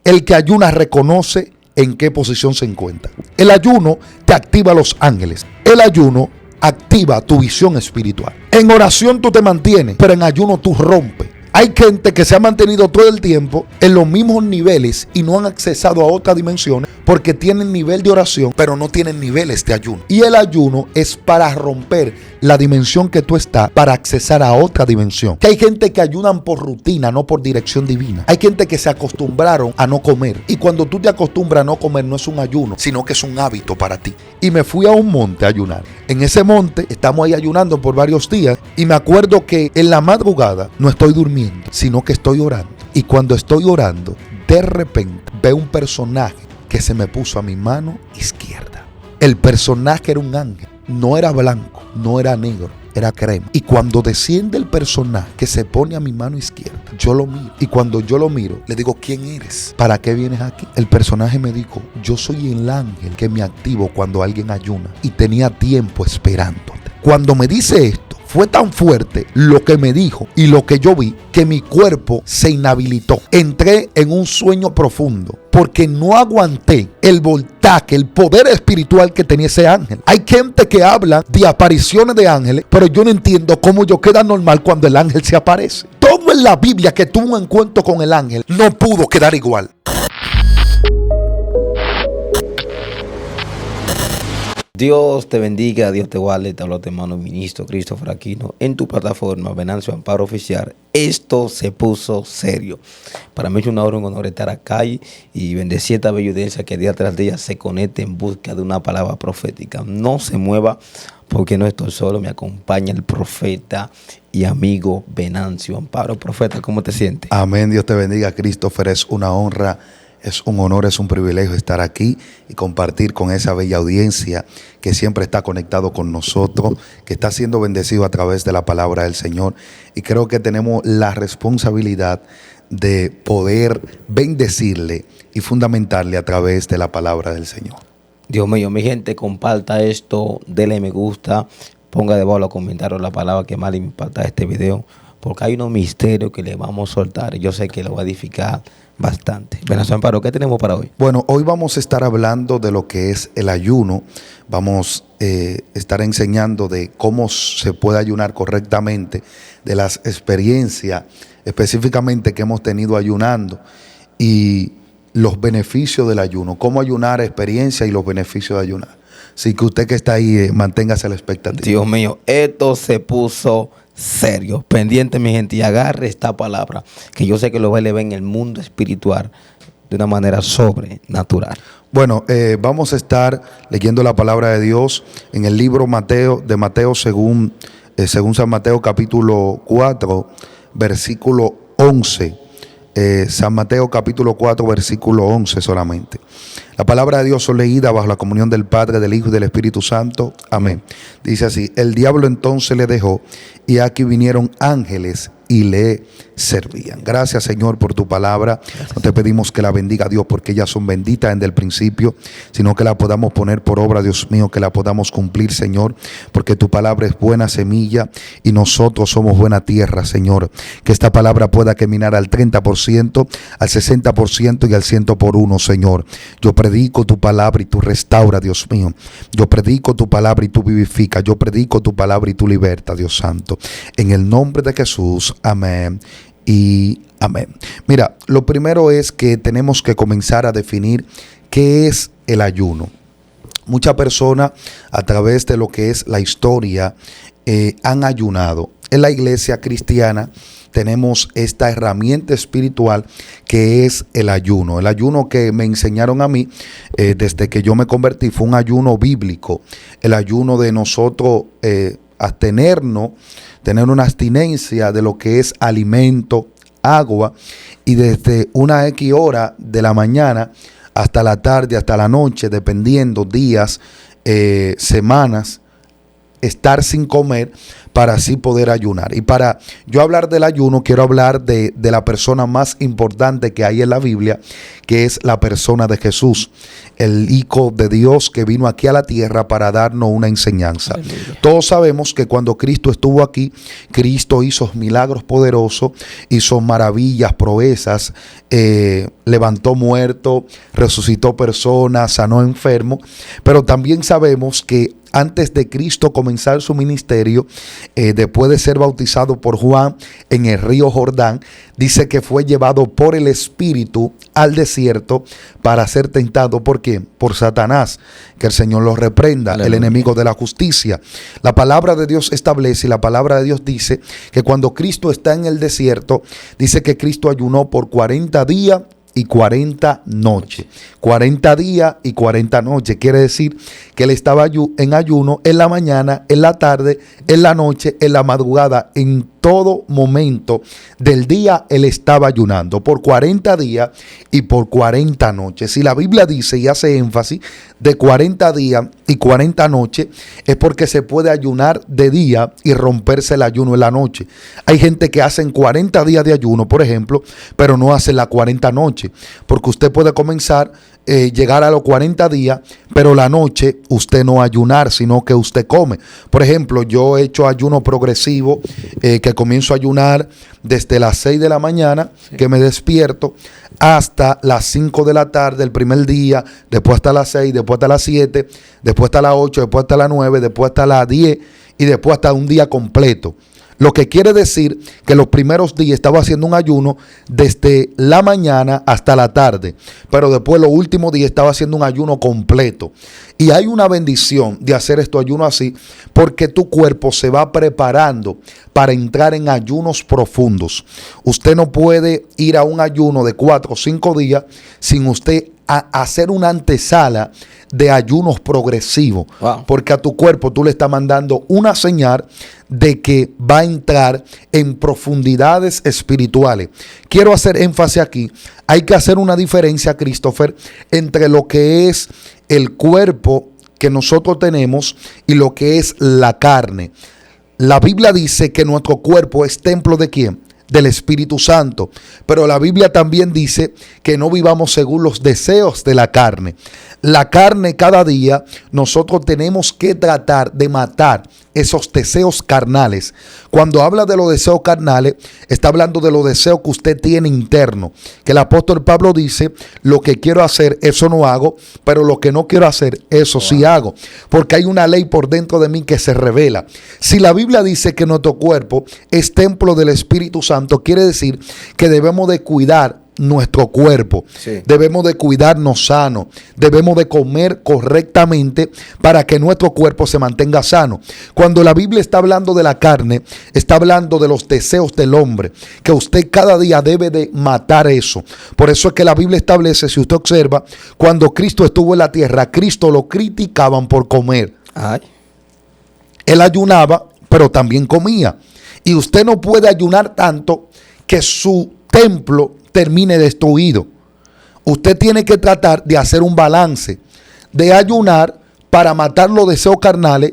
El que ayuna reconoce en qué posición se encuentra. El ayuno te activa los ángeles. El ayuno activa tu visión espiritual. En oración tú te mantienes, pero en ayuno tú rompes. Hay gente que se ha mantenido todo el tiempo en los mismos niveles y no han accesado a otras dimensiones porque tienen nivel de oración, pero no tienen niveles de ayuno. Y el ayuno es para romper la dimensión que tú estás para accesar a otra dimensión. Que hay gente que ayunan por rutina, no por dirección divina. Hay gente que se acostumbraron a no comer. Y cuando tú te acostumbras a no comer, no es un ayuno, sino que es un hábito para ti. Y me fui a un monte a ayunar. En ese monte estamos ahí ayunando por varios días. Y me acuerdo que en la madrugada no estoy durmiendo, sino que estoy orando. Y cuando estoy orando, de repente veo un personaje que se me puso a mi mano izquierda. El personaje era un ángel. No era blanco, no era negro, era crema. Y cuando desciende el personaje que se pone a mi mano izquierda, yo lo miro. Y cuando yo lo miro, le digo, ¿quién eres? ¿Para qué vienes aquí? El personaje me dijo, yo soy el ángel que me activo cuando alguien ayuna. Y tenía tiempo esperándote. Cuando me dice esto, fue tan fuerte lo que me dijo y lo que yo vi que mi cuerpo se inhabilitó. Entré en un sueño profundo porque no aguanté el voltaje, el poder espiritual que tenía ese ángel. Hay gente que habla de apariciones de ángeles, pero yo no entiendo cómo yo queda normal cuando el ángel se aparece. Todo en la Biblia que tuvo un encuentro con el ángel no pudo quedar igual. Dios te bendiga, Dios te guarde, te hablo tu hermano ministro Christopher Aquino en tu plataforma Venancio Amparo Oficial. Esto se puso serio. Para mí es un honor estar acá y bendecir esta bella audiencia que día tras día se conecte en busca de una palabra profética. No se mueva porque no estoy solo, me acompaña el profeta y amigo Venancio Amparo. Profeta, ¿cómo te sientes? Amén, Dios te bendiga, Christopher, es una honra. Es un honor, es un privilegio estar aquí y compartir con esa bella audiencia que siempre está conectado con nosotros, que está siendo bendecido a través de la palabra del Señor. Y creo que tenemos la responsabilidad de poder bendecirle y fundamentarle a través de la palabra del Señor. Dios mío, mi gente, comparta esto, dele me gusta, ponga debajo de los comentarios la palabra que más le impacta a este video, porque hay unos misterios que le vamos a soltar y yo sé que lo va a edificar bastante. Venancio Amparo, ¿qué tenemos para hoy? Bueno, hoy vamos a estar hablando de lo que es el ayuno. Vamos a estar enseñando de cómo se puede ayunar correctamente, de las experiencias específicamente que hemos tenido ayunando y los beneficios del ayuno, cómo ayunar, experiencia y los beneficios de ayunar. Así que usted que está ahí, manténgase a la expectativa. Dios mío, esto se puso serio. Pendiente, mi gente, y agarre esta palabra, que yo sé que lo va a elevar en el mundo espiritual de una manera sobrenatural. Bueno, vamos a estar leyendo la palabra de Dios en el libro de Mateo según San Mateo capítulo 4, versículo 11. San Mateo capítulo 4, versículo 11 solamente. La palabra de Dios es leída bajo la comunión del Padre, del Hijo y del Espíritu Santo. Amén. Dice así: el diablo entonces le dejó, y aquí vinieron ángeles y le servían. Gracias, Señor, por tu palabra. No te pedimos que la bendiga, Dios, porque ellas son benditas desde el principio, sino que la podamos poner por obra, Dios mío, que la podamos cumplir, Señor, porque tu palabra es buena semilla y nosotros somos buena tierra, Señor. Que esta palabra pueda caminar al 30%, al 60% y al 100%, Señor. Yo predico tu palabra y tú restaura, Dios mío. Yo predico tu palabra y tú vivifica. Yo predico tu palabra y tú liberta, Dios Santo. En el nombre de Jesús, amén y amén. Mira, lo primero es que tenemos que comenzar a definir qué es el ayuno. Muchas personas a través de lo que es la historia han ayunado. En la iglesia cristiana tenemos esta herramienta espiritual que es el ayuno. El ayuno que me enseñaron a mí desde que yo me convertí fue un ayuno bíblico. El ayuno de nosotros abstenernos, tener una abstinencia de lo que es alimento, agua, y desde una X hora de la mañana hasta la tarde, hasta la noche, dependiendo días, semanas, estar sin comer para así poder ayunar. Y para yo hablar del ayuno, quiero hablar de la persona más importante que hay en la Biblia, que es la persona de Jesús, el Hijo de Dios que vino aquí a la tierra para darnos una enseñanza. Aleluya. Todos sabemos que cuando Cristo estuvo aquí, Cristo hizo milagros poderosos, hizo maravillas, proezas, levantó muertos, resucitó personas, sanó enfermos, pero también sabemos que antes de Cristo comenzar su ministerio, después de ser bautizado por Juan en el río Jordán, dice que fue llevado por el Espíritu al desierto para ser tentado. ¿Por qué? Por Satanás. Que el Señor lo reprenda, aleluya, el enemigo de la justicia. La palabra de Dios establece y la palabra de Dios dice que cuando Cristo está en el desierto, dice que Cristo ayunó por 40 días y 40 noches. 40 días y 40 noches. Quiere decir que él estaba en ayuno en la mañana, en la tarde, en la noche, en la madrugada. En todo momento del día él estaba ayunando por 40 días y por 40 noches. Si la Biblia dice y hace énfasis de 40 días y 40 noches, es porque se puede ayunar de día y romperse el ayuno en la noche. Hay gente que hacen 40 días de ayuno, por ejemplo, pero no hacen las 40 noches. Porque usted puede comenzar, llegar a los 40 días, pero la noche usted no ayunar, sino que usted come. Por ejemplo, yo he hecho ayuno progresivo, que comienzo a ayunar desde las 6 de la mañana, que me despierto, hasta las 5 de la tarde, el primer día, después hasta las 6, después hasta las 7, después hasta las 8, después hasta las 9, después hasta las 10 y después hasta un día completo. Lo que quiere decir que los primeros días estaba haciendo un ayuno desde la mañana hasta la tarde, pero después los últimos días estaba haciendo un ayuno completo. Y hay una bendición de hacer estos ayunos así, porque tu cuerpo se va preparando para entrar en ayunos profundos. Usted no puede ir a un ayuno de 4 o 5 días sin usted hacer una antesala de ayunos progresivos. Wow. Porque a tu cuerpo tú le estás mandando una señal de que va a entrar en profundidades espirituales. Quiero hacer énfasis aquí. Hay que hacer una diferencia, Christopher, entre lo que es el cuerpo que nosotros tenemos y lo que es la carne. La Biblia dice que nuestro cuerpo es templo ¿de quién? Del Espíritu Santo. Pero la Biblia también dice que no vivamos según los deseos de la carne. La carne, cada día nosotros tenemos que tratar de matar esos deseos carnales. Cuando habla de los deseos carnales, está hablando de los deseos que usted tiene interno. Que el apóstol Pablo dice, lo que quiero hacer, eso no hago, pero lo que no quiero hacer, eso sí hago. Porque hay una ley por dentro de mí que se revela. Si la Biblia dice que nuestro cuerpo es templo del Espíritu Santo, quiere decir que debemos de cuidar nuestro cuerpo, sí. Debemos de cuidarnos sano, debemos de comer correctamente para que nuestro cuerpo se mantenga sano. Cuando la Biblia está hablando de la carne, está hablando de los deseos del hombre, que usted cada día debe de matar eso. Por eso es que la Biblia establece, si usted observa, cuando Cristo estuvo en la tierra, Cristo lo criticaban por comer. Ay. Él ayunaba, pero también comía. Y usted no puede ayunar tanto que su templo termine destruido. Usted tiene que tratar de hacer un balance, de ayunar para matar los deseos carnales,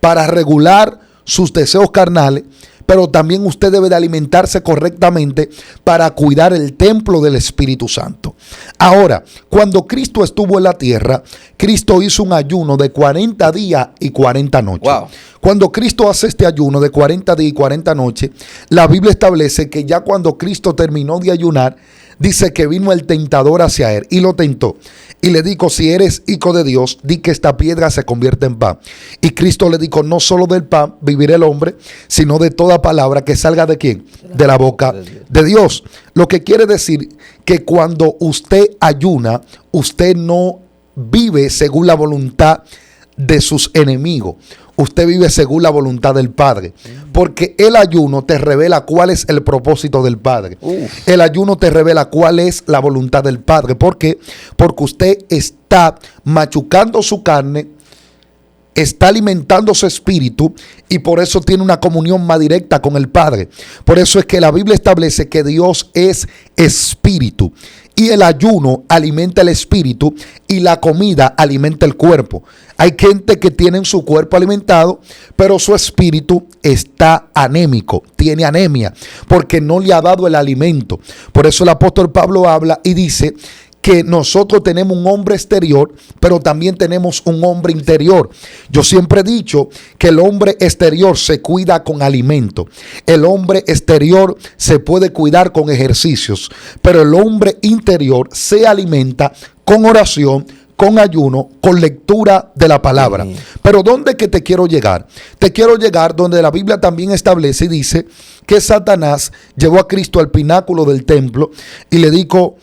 para regular sus deseos carnales, pero también usted debe de alimentarse correctamente para cuidar el templo del Espíritu Santo. Ahora, cuando Cristo estuvo en la tierra, Cristo hizo un ayuno de 40 días y 40 noches. Wow. Cuando Cristo hace este ayuno de 40 días y 40 noches, la Biblia establece que ya cuando Cristo terminó de ayunar, dice que vino el tentador hacia él y lo tentó. Y le dijo, si eres hijo de Dios, di que esta piedra se convierta en pan. Y Cristo le dijo, no solo del pan vivirá el hombre, sino de toda palabra que salga ¿de quién? De la boca de Dios. Lo que quiere decir que cuando usted ayuna, usted no vive según la voluntad de sus enemigos. Usted vive según la voluntad del Padre. Porque el ayuno te revela cuál es el propósito del Padre. El ayuno te revela cuál es la voluntad del Padre. ¿Por qué? Porque usted está machucando su carne, está alimentando su espíritu y por eso tiene una comunión más directa con el Padre. Por eso es que la Biblia establece que Dios es espíritu. Y el ayuno alimenta el espíritu y la comida alimenta el cuerpo. Hay gente que tiene su cuerpo alimentado, pero su espíritu está anémico, tiene anemia, porque no le ha dado el alimento. Por eso el apóstol Pablo habla y dice que nosotros tenemos un hombre exterior, pero también tenemos un hombre interior. Yo siempre he dicho que el hombre exterior se cuida con alimento. El hombre exterior se puede cuidar con ejercicios, pero el hombre interior se alimenta con oración, con ayuno, con lectura de la palabra. Pero ¿dónde que te quiero llegar? Te quiero llegar donde la Biblia también establece y dice que Satanás llevó a Cristo al pináculo del templo y le dijo,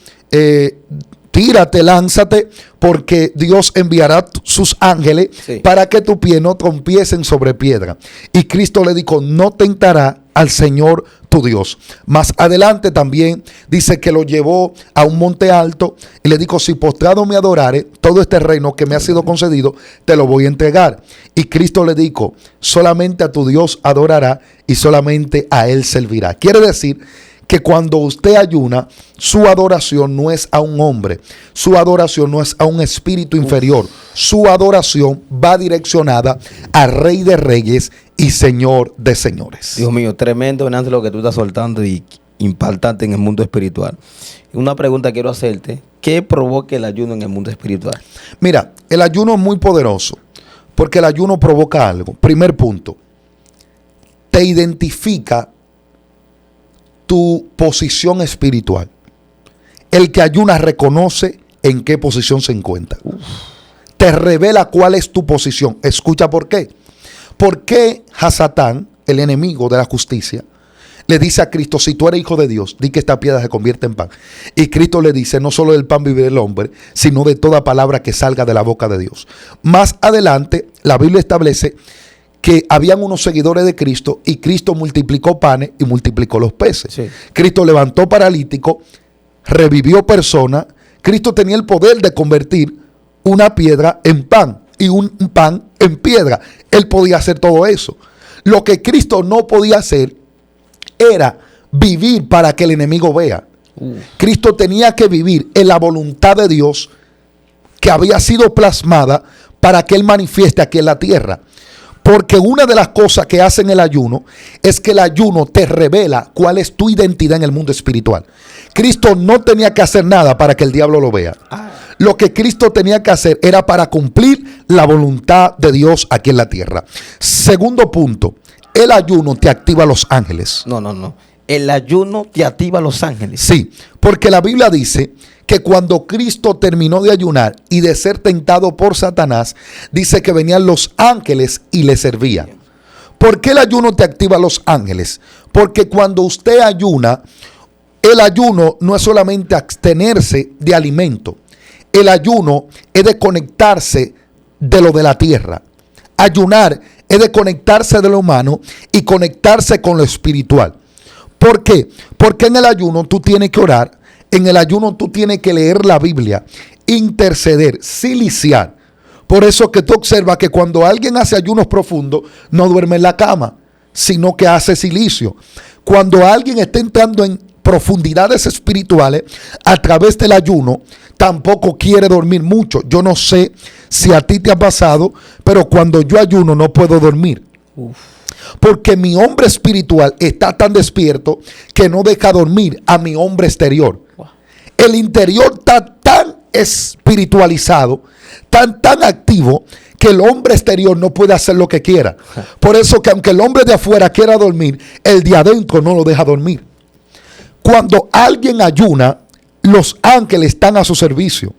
tírate, lánzate, porque Dios enviará sus ángeles para que tu pie no trompiesen sobre piedra. Y Cristo le dijo, no tentará al Señor tu Dios. Más adelante también dice que lo llevó a un monte alto y le dijo, si postrado me adorare, todo este reino que me ha sido concedido, te lo voy a entregar. Y Cristo le dijo, solamente a tu Dios adorará y solamente a Él servirá. Quiere decir que cuando usted ayuna, su adoración no es a un hombre, su adoración no es a un espíritu inferior, su adoración va direccionada al Rey de Reyes y Señor de Señores. Dios mío, tremendo, Venancio, lo que tú estás soltando y impactante en el mundo espiritual. Una pregunta quiero hacerte, ¿qué provoca el ayuno en el mundo espiritual? Mira, el ayuno es muy poderoso, porque el ayuno provoca algo. Primer punto, te identifica tu posición espiritual. El que ayuna reconoce en qué posición se encuentra. Te revela cuál es tu posición. Escucha por qué. ¿Por qué Hasatán, el enemigo de la justicia, le dice a Cristo, si tú eres hijo de Dios, di que esta piedra se convierta en pan? Y Cristo le dice, no solo del pan vivirá el hombre, sino de toda palabra que salga de la boca de Dios. Más adelante, la Biblia establece que habían unos seguidores de Cristo y Cristo multiplicó panes y multiplicó los peces. Sí. Cristo levantó paralítico, revivió personas. Cristo tenía el poder de convertir una piedra en pan y un pan en piedra. Él podía hacer todo eso. Lo que Cristo no podía hacer era vivir para que el enemigo vea. Cristo tenía que vivir en la voluntad de Dios que había sido plasmada para que Él manifieste aquí en la tierra. Porque una de las cosas que hacen el ayuno es que el ayuno te revela cuál es tu identidad en el mundo espiritual. Cristo no tenía que hacer nada para que el diablo lo vea. Lo que Cristo tenía que hacer era para cumplir la voluntad de Dios aquí en la tierra. Segundo punto, el ayuno te activa a los ángeles. No. El ayuno te activa a los ángeles. Sí, porque la Biblia dice que cuando Cristo terminó de ayunar y de ser tentado por Satanás, dice que venían los ángeles y le servían. ¿Por qué el ayuno te activa a los ángeles? Porque cuando usted ayuna, el ayuno no es solamente abstenerse de alimento. El ayuno es de conectarse de lo de la tierra. Ayunar es de conectarse de lo humano y conectarse con lo espiritual. ¿Por qué? Porque en el ayuno tú tienes que orar. En el ayuno tú tienes que leer la Biblia, interceder, siliciar. Por eso que tú observas que cuando alguien hace ayunos profundos, no duerme en la cama, sino que hace silicio. Cuando alguien está entrando en profundidades espirituales a través del ayuno, tampoco quiere dormir mucho. Yo no sé si a ti te ha pasado, pero cuando yo ayuno no puedo dormir. Porque mi hombre espiritual está tan despierto que no deja dormir a mi hombre exterior. El interior está tan espiritualizado, tan activo, que el hombre exterior no puede hacer lo que quiera. Por eso que aunque el hombre de afuera quiera dormir, el de adentro no lo deja dormir. Cuando alguien ayuna, los ángeles están a su servicio.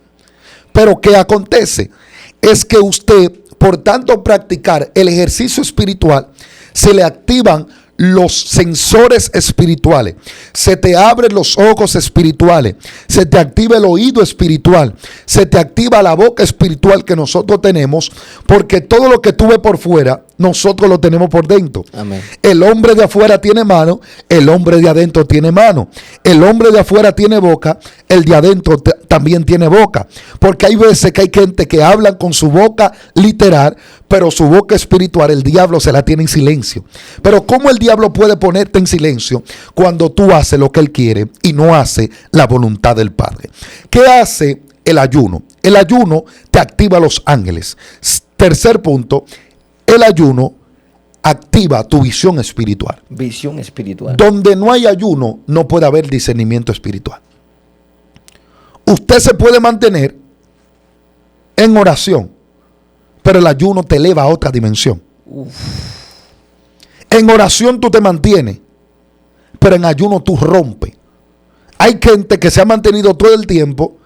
Pero ¿qué acontece? Es que usted, por tanto practicar el ejercicio espiritual, se le activan los sensores espirituales, se te abren los ojos espirituales, se te activa el oído espiritual, se te activa la boca espiritual que nosotros tenemos, porque todo lo que tú ves por fuera nosotros lo tenemos por dentro. Amén. El hombre de afuera tiene mano, el hombre de adentro tiene mano. El hombre de afuera tiene boca, el de adentro también tiene boca. Porque hay veces que hay gente que hablan con su boca literal, pero su boca espiritual el diablo se la tiene en silencio. Pero ¿cómo el diablo puede ponerte en silencio cuando tú haces lo que él quiere y no hace la voluntad del Padre? ¿Qué hace el ayuno? El ayuno te activa los ángeles. Tercer punto, el ayuno activa tu visión espiritual. Visión espiritual. Donde no hay ayuno, no puede haber discernimiento espiritual. Usted se puede mantener en oración, pero el ayuno te eleva a otra dimensión. En oración tú te mantienes, pero en ayuno tú rompes. Hay gente que se ha mantenido todo el tiempo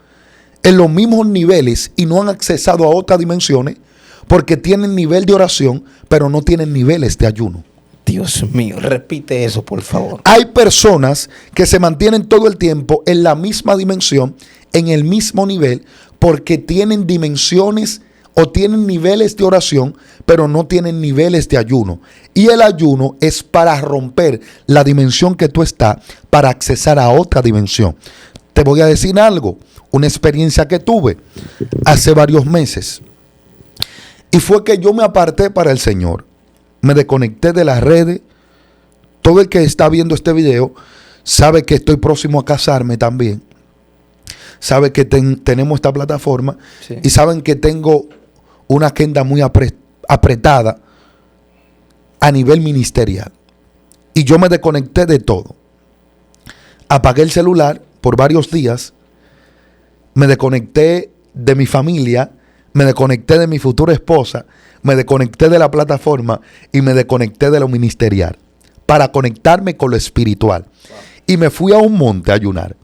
en los mismos niveles y no han accesado a otras dimensiones porque tienen nivel de oración, pero no tienen niveles de ayuno. Dios mío, repite eso, por favor. Hay personas que se mantienen todo el tiempo en la misma dimensión, en el mismo nivel, porque tienen dimensiones o tienen niveles de oración, pero no tienen niveles de ayuno. Y el ayuno es para romper la dimensión que tú estás, para accesar a otra dimensión. Te voy a decir algo, una experiencia que tuve hace varios meses. Y fue que yo me aparté para el Señor. Me desconecté de las redes. Todo el que está viendo este video sabe que estoy próximo a casarme también. Sabe que tenemos esta plataforma. Sí. Y saben que tengo una agenda muy apretada a nivel ministerial. Y yo me desconecté de todo. Apagué el celular por varios días. Me desconecté de mi familia. Me desconecté de mi futura esposa, me desconecté de la plataforma y me desconecté de lo ministerial para conectarme con lo espiritual. Wow. Y me fui a un monte a ayunar.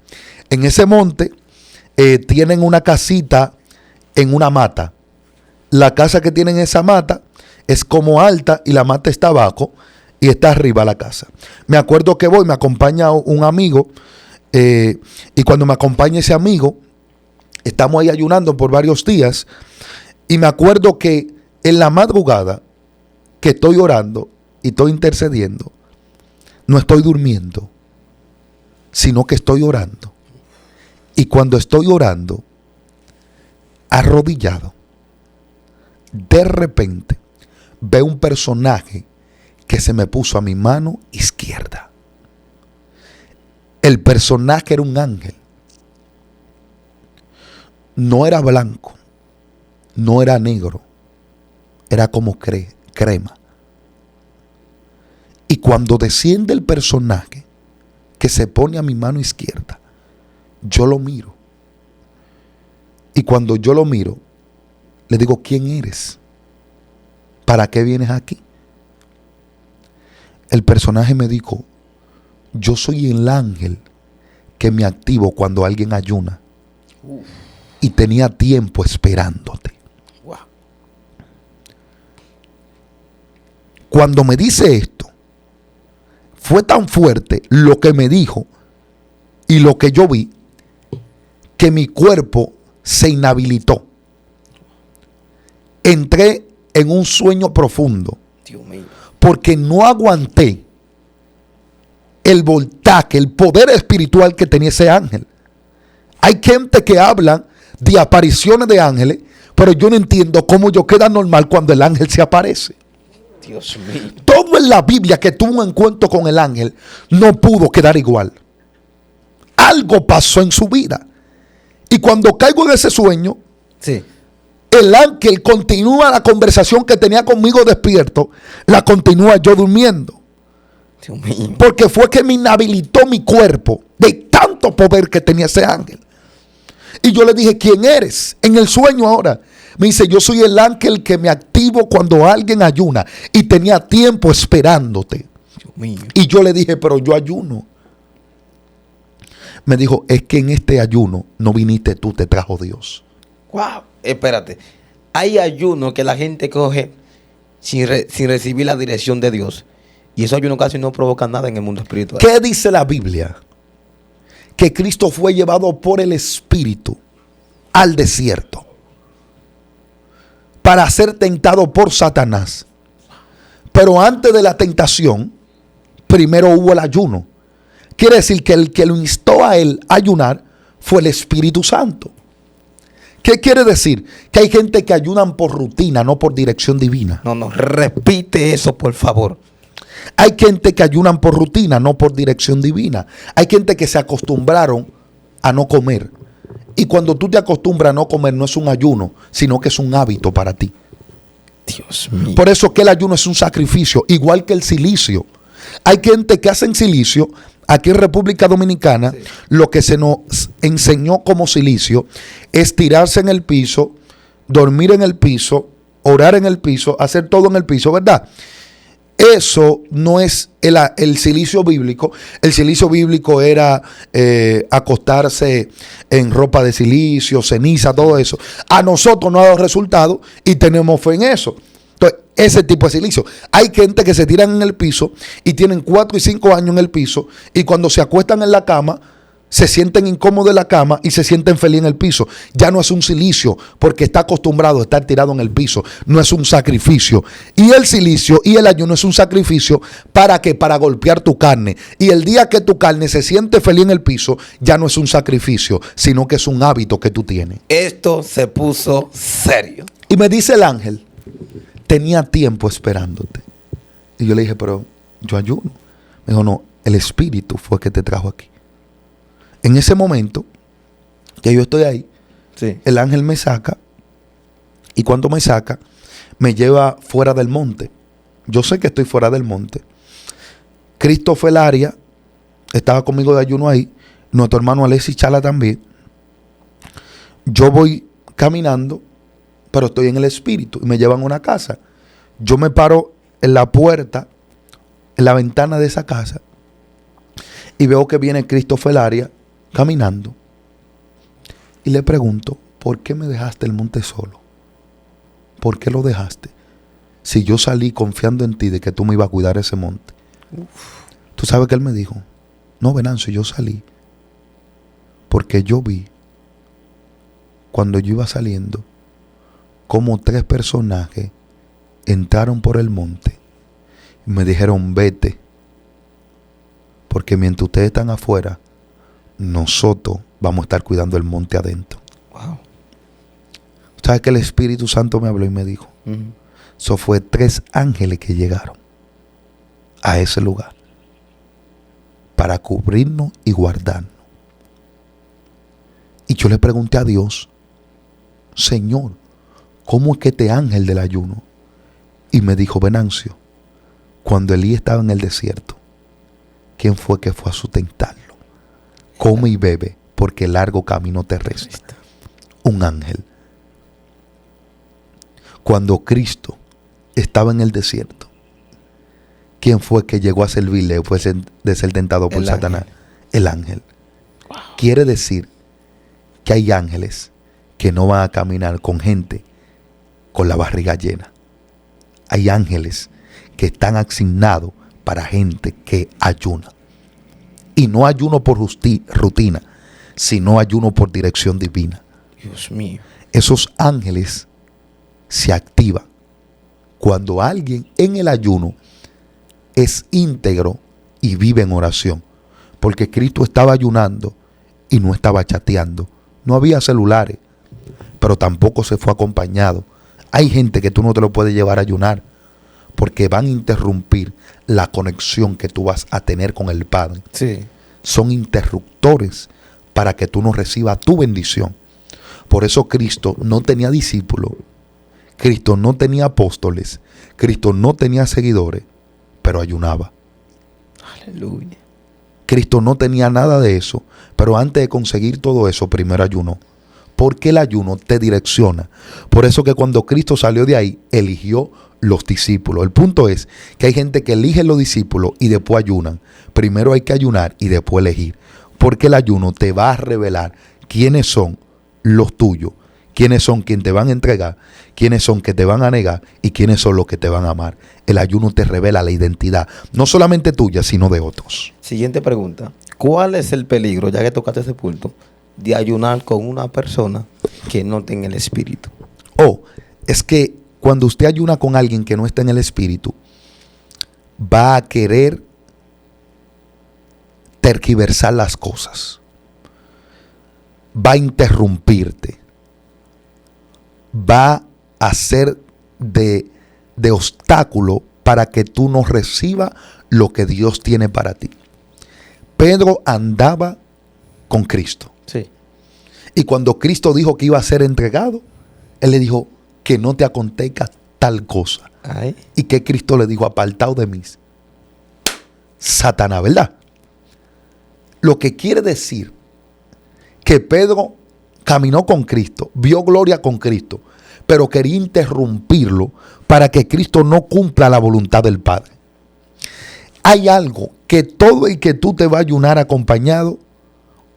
En ese monte tienen una casita en una mata. La casa que tienen esa mata es como alta y la mata está abajo y está arriba la casa. Me acuerdo que me acompaña un amigo y cuando me acompaña ese amigo, estamos ahí ayunando por varios días y me acuerdo que en la madrugada que estoy orando y estoy intercediendo, no estoy durmiendo, sino que estoy orando. Y cuando estoy orando, arrodillado, de repente veo un personaje que se me puso a mi mano izquierda. El personaje era un ángel. No era blanco, no era negro, era como crema. Y cuando desciende el personaje que se pone a mi mano izquierda, yo lo miro. Y cuando yo lo miro, le digo, ¿quién eres? ¿Para qué vienes aquí? El personaje me dijo, yo soy el ángel que me activo cuando alguien ayuna. Y tenía tiempo esperándote. Wow. Cuando me dice esto, fue tan fuerte lo que me dijo y lo que yo vi, que mi cuerpo se inhabilitó. Entré en un sueño profundo. Dios mío. Porque no aguanté el voltaje, el poder espiritual que tenía ese ángel. Hay gente que habla de apariciones de ángeles, pero yo no entiendo cómo yo queda normal cuando el ángel se aparece. Dios mío. Todo en la Biblia que tuvo un encuentro con el ángel no pudo quedar igual. Algo pasó en su vida. Y cuando caigo en ese sueño, sí, el ángel continúa la conversación que tenía conmigo despierto, la continúa yo durmiendo. Dios mío. Porque fue que me inhabilitó mi cuerpo de tanto poder que tenía ese ángel. Y yo le dije, ¿quién eres? En el sueño ahora. Me dice, yo soy el ángel que me activo cuando alguien ayuna. Y tenía tiempo esperándote. Dios mío. Y yo le dije, pero yo ayuno. Me dijo, es que en este ayuno no viniste tú, te trajo Dios. Wow. Espérate. Hay ayuno que la gente coge sin recibir la dirección de Dios. Y esos ayunos casi no provocan nada en el mundo espiritual. ¿Qué dice la Biblia? Que Cristo fue llevado por el Espíritu al desierto para ser tentado por Satanás. Pero antes de la tentación, primero hubo el ayuno. Quiere decir que el que lo instó a él a ayunar fue el Espíritu Santo. ¿Qué quiere decir? Que hay gente que ayunan por rutina, no por dirección divina. No, repite eso, por favor. Hay gente que ayunan por rutina, no por dirección divina. Hay gente que se acostumbraron a no comer. Y cuando tú te acostumbras a no comer, no es un ayuno, sino que es un hábito para ti. Dios mío. Por eso que el ayuno es un sacrificio, igual que el silicio. Hay gente que hace silicio. Aquí en República Dominicana, sí, lo que se nos enseñó como silicio es tirarse en el piso, dormir en el piso, orar en el piso, hacer todo en el piso, ¿verdad? Eso no es el silicio bíblico. El silicio bíblico era acostarse en ropa de silicio, ceniza, todo eso. A nosotros no ha dado resultado y tenemos fe en eso. Entonces, ese tipo de silicio. Hay gente que se tiran en el piso y tienen 4 y 5 años en el piso, y cuando se acuestan en la cama se sienten incómodos en la cama y se sienten feliz en el piso. Ya no es un silicio, porque está acostumbrado a estar tirado en el piso. No es un sacrificio. Y el silicio y el ayuno es un sacrificio. ¿Para qué? Para golpear tu carne. Y el día que tu carne se siente feliz en el piso, ya no es un sacrificio, sino que es un hábito que tú tienes. Esto se puso serio. Y me dice el ángel: tenía tiempo esperándote. Y yo le dije: pero yo ayuno. Me dijo: no, el Espíritu fue que te trajo aquí. En ese momento que yo estoy ahí, sí, el ángel me saca, y cuando me saca, me lleva fuera del monte. Yo sé que estoy fuera del monte. Christopher Laria estaba conmigo de ayuno ahí, nuestro hermano Alexis Chala también. Yo voy caminando, pero estoy en el Espíritu, y me llevan a una casa. Yo me paro en la puerta, en la ventana de esa casa, y veo que viene Christopher Laria caminando, y le pregunto: ¿por qué me dejaste el monte solo? ¿Por qué lo dejaste? Si yo salí confiando en ti de que tú me ibas a cuidar ese monte. ¿Tú sabes qué él me dijo? No, Venancio, yo salí porque yo vi, cuando yo iba saliendo, como 3 personajes entraron por el monte y me dijeron: vete, porque mientras ustedes están afuera, nosotros vamos a estar cuidando el monte adentro. Wow. ¿Sabes que el Espíritu Santo me habló y me dijo? Eso fue 3 ángeles que llegaron a ese lugar para cubrirnos y guardarnos. Y yo le pregunté a Dios: Señor, ¿cómo es que este ángel del ayuno? Y me dijo: Venancio, cuando Elías estaba en el desierto, ¿quién fue que fue a sustentarlo? Come y bebe, porque largo camino te resta. Un ángel. Cuando Cristo estaba en el desierto, ¿quién fue que llegó a servirle después de ser tentado por Satanás? El ángel. Wow. Quiere decir que hay ángeles que no van a caminar con gente con la barriga llena. Hay ángeles que están asignados para gente que ayuna. Y no ayuno por rutina, sino ayuno por dirección divina. Dios mío. Esos ángeles se activan cuando alguien en el ayuno es íntegro y vive en oración. Porque Cristo estaba ayunando y no estaba chateando. No había celulares, pero tampoco se fue acompañado. Hay gente que tú no te lo puedes llevar a ayunar, porque van a interrumpir la conexión que tú vas a tener con el Padre. Sí. Son interruptores para que tú no recibas tu bendición. Por eso Cristo no tenía discípulos, Cristo no tenía apóstoles, Cristo no tenía seguidores, pero ayunaba. Aleluya. Cristo no tenía nada de eso, pero antes de conseguir todo eso, primero ayunó. Porque el ayuno te direcciona. Por eso que cuando Cristo salió de ahí, eligió los discípulos. El punto es que hay gente que elige los discípulos y después ayunan. Primero hay que ayunar y después elegir. Porque el ayuno te va a revelar quiénes son los tuyos, quiénes son quienes te van a entregar, quiénes son que te van a negar y quiénes son los que te van a amar. El ayuno te revela la identidad, no solamente tuya, sino de otros. Siguiente pregunta. ¿Cuál es el peligro, ya que tocaste ese punto, de ayunar con una persona que no tenga el espíritu? Es que cuando usted ayuna con alguien que no está en el espíritu, va a querer tergiversar las cosas, va a interrumpirte, va a ser de obstáculo para que tú no recibas lo que Dios tiene para ti. Pedro andaba con Cristo. Sí. Y cuando Cristo dijo que iba a ser entregado, él le dijo que no te acontezca tal cosa. Ay. Y que Cristo le dijo, apartado de mí, Satanás, ¿verdad? Lo que quiere decir que Pedro caminó con Cristo, vio gloria con Cristo, pero quería interrumpirlo para que Cristo no cumpla la voluntad del Padre. Hay algo que todo el que tú te va a ayunar acompañado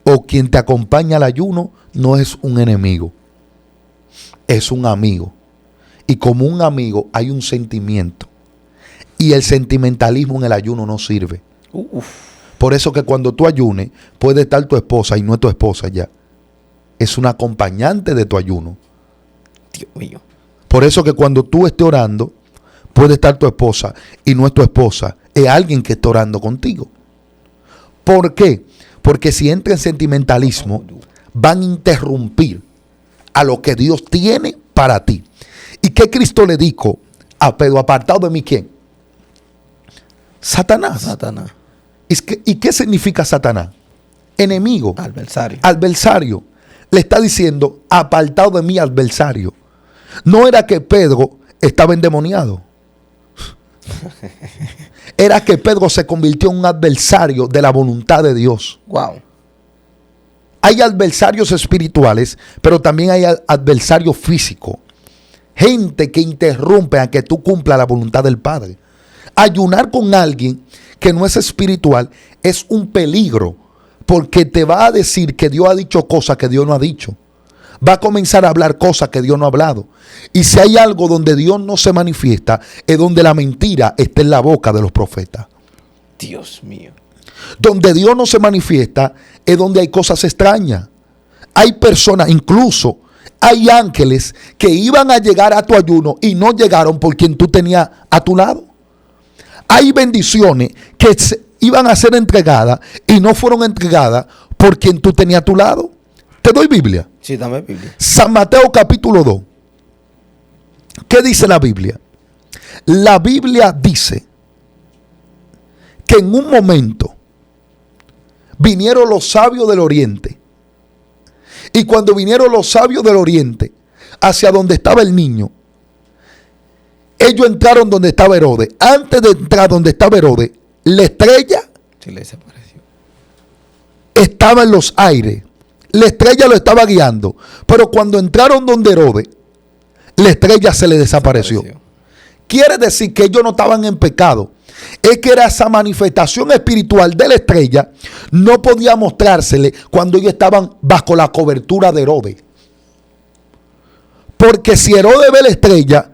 o quien te acompaña al ayuno no es un enemigo, es un amigo. Y como un amigo hay un sentimiento. Y el sentimentalismo en el ayuno no sirve. Por eso que cuando tú ayunes, puede estar tu esposa y no es tu esposa ya. Es un acompañante de tu ayuno. Dios mío. Por eso que cuando tú estés orando, puede estar tu esposa y no es tu esposa. Es alguien que está orando contigo. ¿Por qué? Porque si entra en sentimentalismo, van a interrumpir a lo que Dios tiene para ti. ¿Y qué Cristo le dijo a Pedro? ¿Apartado de mí quién? Satanás. Satanás. ¿Y qué significa Satanás? Enemigo. Adversario. Adversario. Le está diciendo, apartado de mí, adversario. No era que Pedro estaba endemoniado. Era que Pedro se convirtió en un adversario de la voluntad de Dios. Wow. Hay adversarios espirituales, pero también hay adversarios físicos. Gente que interrumpe a que tú cumpla la voluntad del Padre. Ayunar con alguien que no es espiritual es un peligro, porque te va a decir que Dios ha dicho cosas que Dios no ha dicho. Va a comenzar a hablar cosas que Dios no ha hablado. Y si hay algo donde Dios no se manifiesta, es donde la mentira está en la boca de los profetas. Dios mío. Donde Dios no se manifiesta es donde hay cosas extrañas. Hay personas, incluso hay ángeles que iban a llegar a tu ayuno y no llegaron por quien tú tenías a tu lado. Hay bendiciones que iban a ser entregadas y no fueron entregadas por quien tú tenías a tu lado. ¿Te doy Biblia? Sí, dame Biblia. San Mateo capítulo 2. ¿Qué dice la Biblia? La Biblia dice que en un momento vinieron los sabios del oriente. Y cuando vinieron los sabios del oriente hacia donde estaba el niño, ellos entraron donde estaba Herodes. Antes de entrar donde estaba Herodes, la estrella Sí, le desapareció. estaba en los aires. La estrella lo estaba guiando. Pero cuando entraron donde Herodes, la estrella se le desapareció. Quiere decir que ellos no estaban en pecado. Es que era esa manifestación espiritual de la estrella. No podía mostrársele cuando ellos estaban bajo la cobertura de Herodes. Porque si Herodes ve la estrella,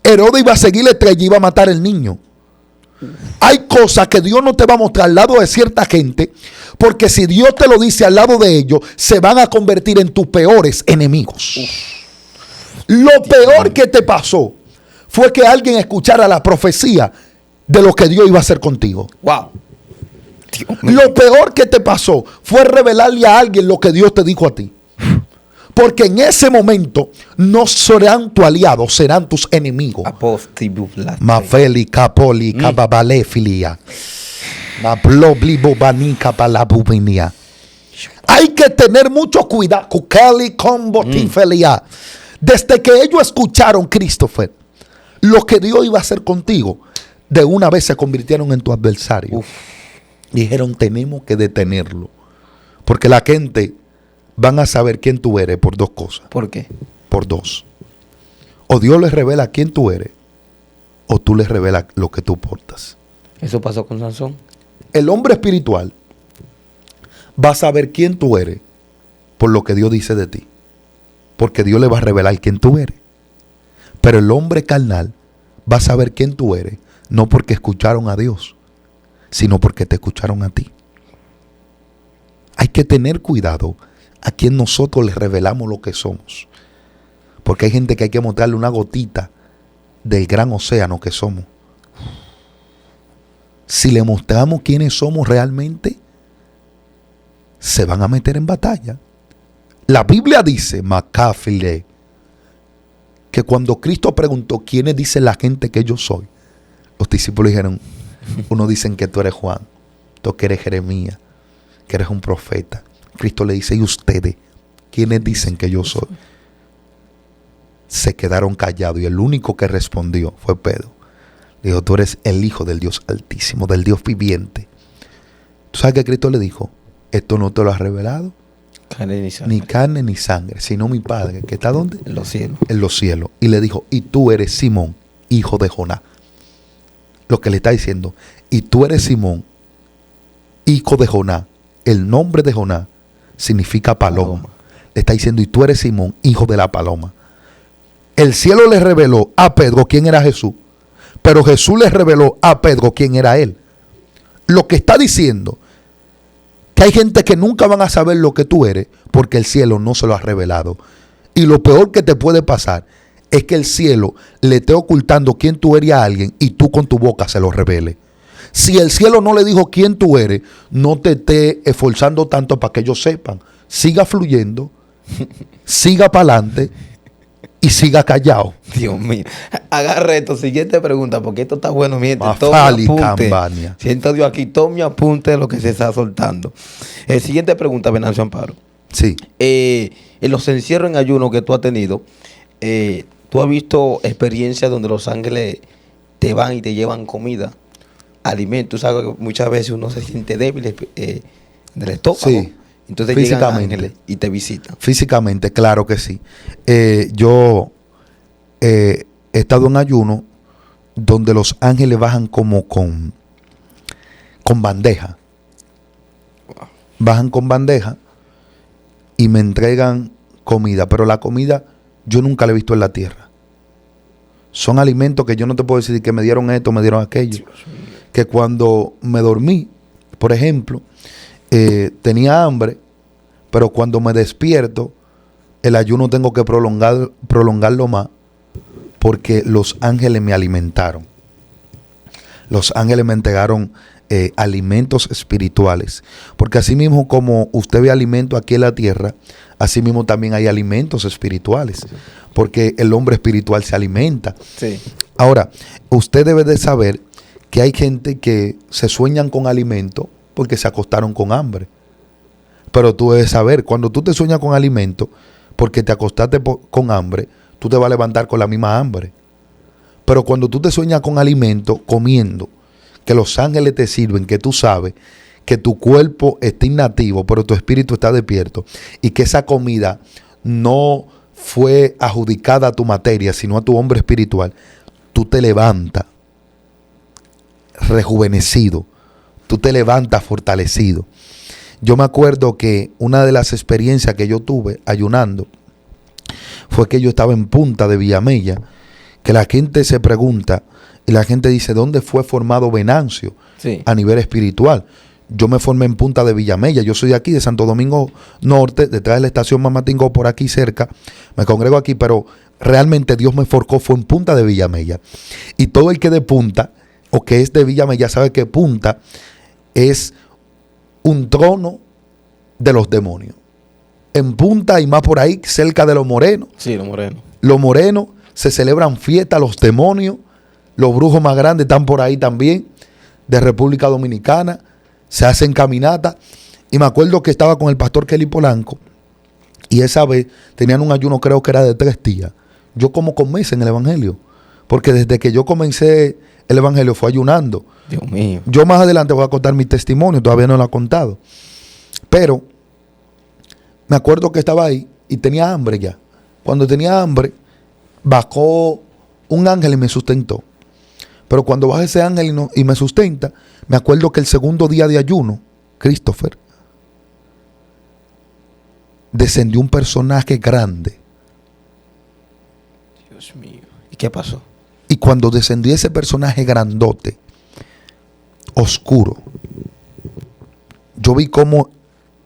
Herodes iba a seguir la estrella y iba a matar al niño. Hay cosas que Dios no te va a mostrar al lado de cierta gente, porque si Dios te lo dice al lado de ellos, se van a convertir en tus peores enemigos. Lo peor que te pasó fue que alguien escuchara la profecía de lo que Dios iba a hacer contigo. Wow. Lo peor que te pasó fue revelarle a alguien lo que Dios te dijo a ti. Porque en ese momento no serán tu aliado, serán tus enemigos. Mafeli, capoli, cababalefilia. Hay que tener mucho cuidado. Desde que ellos escucharon, Christopher, lo que Dios iba a hacer contigo, de una vez se convirtieron en tu adversario. Dijeron, tenemos que detenerlo. Porque la gente van a saber quién tú eres por dos cosas. ¿Por qué? Por dos. O Dios les revela quién tú eres, o tú les revelas lo que tú portas. Eso pasó con Sansón. El hombre espiritual va a saber quién tú eres por lo que Dios dice de ti. Porque Dios le va a revelar quién tú eres. Pero el hombre carnal va a saber quién tú eres, no porque escucharon a Dios, sino porque te escucharon a ti. Hay que tener cuidado a quien nosotros les revelamos lo que somos. Porque hay gente que hay que mostrarle una gotita del gran océano que somos. si le mostramos quiénes somos realmente, se van a meter en batalla. La Biblia dice, Macáfile, que cuando Cristo preguntó quiénes dice la gente que yo soy, los discípulos dijeron, unos dicen que tú eres Juan, tú que eres Jeremías, que eres un profeta. Cristo le dice, ¿y ustedes quiénes dicen que yo soy? Se quedaron callados y el único que respondió fue Pedro. Dijo, tú eres el Hijo del Dios Altísimo, del Dios viviente. ¿Tú sabes qué Cristo le dijo? Esto no te lo ha revelado ni carne ni sangre, sino mi Padre, que está ¿dónde? En los cielos. En los cielos. Y le dijo, y tú eres Simón, hijo de Jonás. Lo que le está diciendo, y tú eres Simón, hijo de Jonás. El nombre de Jonás significa paloma. Le está diciendo, y tú eres Simón, hijo de la paloma. El cielo le reveló a Pedro quién era Jesús, pero Jesús le reveló a Pedro quién era él. Lo que está diciendo, que hay gente que nunca van a saber lo que tú eres, porque el cielo no se lo ha revelado. Y lo peor que te puede pasar es que el cielo le esté ocultando quién tú eres a alguien y tú con tu boca se lo revele. Si el cielo no le dijo quién tú eres, no te esté esforzando tanto para que ellos sepan. Siga fluyendo, siga para adelante y siga callado. Dios mío. Agarre esto. Siguiente pregunta, porque esto está bueno. Miente, Mafali Cambania. Siento Dios aquí, tome apunte de lo que se está soltando. Siguiente pregunta, Venancio Amparo. Sí. En los encierros en ayuno que tú has tenido, ¿tú has visto experiencias donde los ángeles te van y te llevan comida, alimentos? Tú sabes que muchas veces uno se siente débil del estómago. Sí. Entonces llegan ángeles y te visitan. Físicamente, claro que sí. Yo he estado en ayuno donde los ángeles bajan como con bandeja. Wow. Bajan con bandeja y me entregan comida. Pero la comida yo nunca la he visto en la tierra. Son alimentos que yo no te puedo decir que me dieron esto, me dieron aquello. Que cuando me dormí, por ejemplo, tenía hambre, pero cuando me despierto, el ayuno tengo que prolongarlo más, porque los ángeles me alimentaron. Los ángeles me entregaron alimentos espirituales. Porque así mismo como usted ve alimento aquí en la tierra, así mismo también hay alimentos espirituales. Sí. Porque el hombre espiritual se alimenta. Sí. Ahora, usted debe de saber que hay gente que se sueñan con alimento porque se acostaron con hambre. Pero tú debes saber, cuando tú te sueñas con alimento porque te acostaste con hambre, tú te vas a levantar con la misma hambre. Pero cuando tú te sueñas con alimento, comiendo, que los ángeles te sirven, que tú sabes que tu cuerpo está inactivo, pero tu espíritu está despierto, y que esa comida no fue adjudicada a tu materia, sino a tu hombre espiritual, tú te levantas rejuvenecido, tú te levantas fortalecido. Yo me acuerdo que una de las experiencias que yo tuve ayunando fue que yo estaba en Punta de Villamella, que la gente se pregunta y la gente dice, ¿dónde fue formado Venancio? Sí. A nivel espiritual. Yo me formé en Punta de Villamella, yo soy de aquí, de Santo Domingo Norte, detrás de la estación Mamatingo, por aquí cerca, me congrego aquí, pero realmente Dios me forjó, fue en Punta de Villamella. Y todo el que de Punta, o que es de Villamella, sabe que Punta es un trono de los demonios. En Punta y más por ahí, cerca de Los Morenos. Sí, Los Morenos. Los Morenos se celebran fiestas, los demonios, los brujos más grandes están por ahí también, de República Dominicana, se hacen caminatas. Y me acuerdo que estaba con el pastor Kelly Polanco, y esa vez tenían un ayuno, creo que era de 3 días. Yo como con meses en el evangelio, porque desde que yo comencé el evangelio fue ayunando. Dios mío. Yo más adelante voy a contar mi testimonio, todavía no lo he contado. Pero me acuerdo que estaba ahí y tenía hambre ya. Cuando tenía hambre, bajó un ángel y me sustentó. Pero cuando baja ese ángel y me sustenta, me acuerdo que el segundo día de ayuno, Christopher, descendió un personaje grande. Dios mío. ¿Y qué pasó? Y cuando descendió ese personaje grandote, oscuro, yo vi como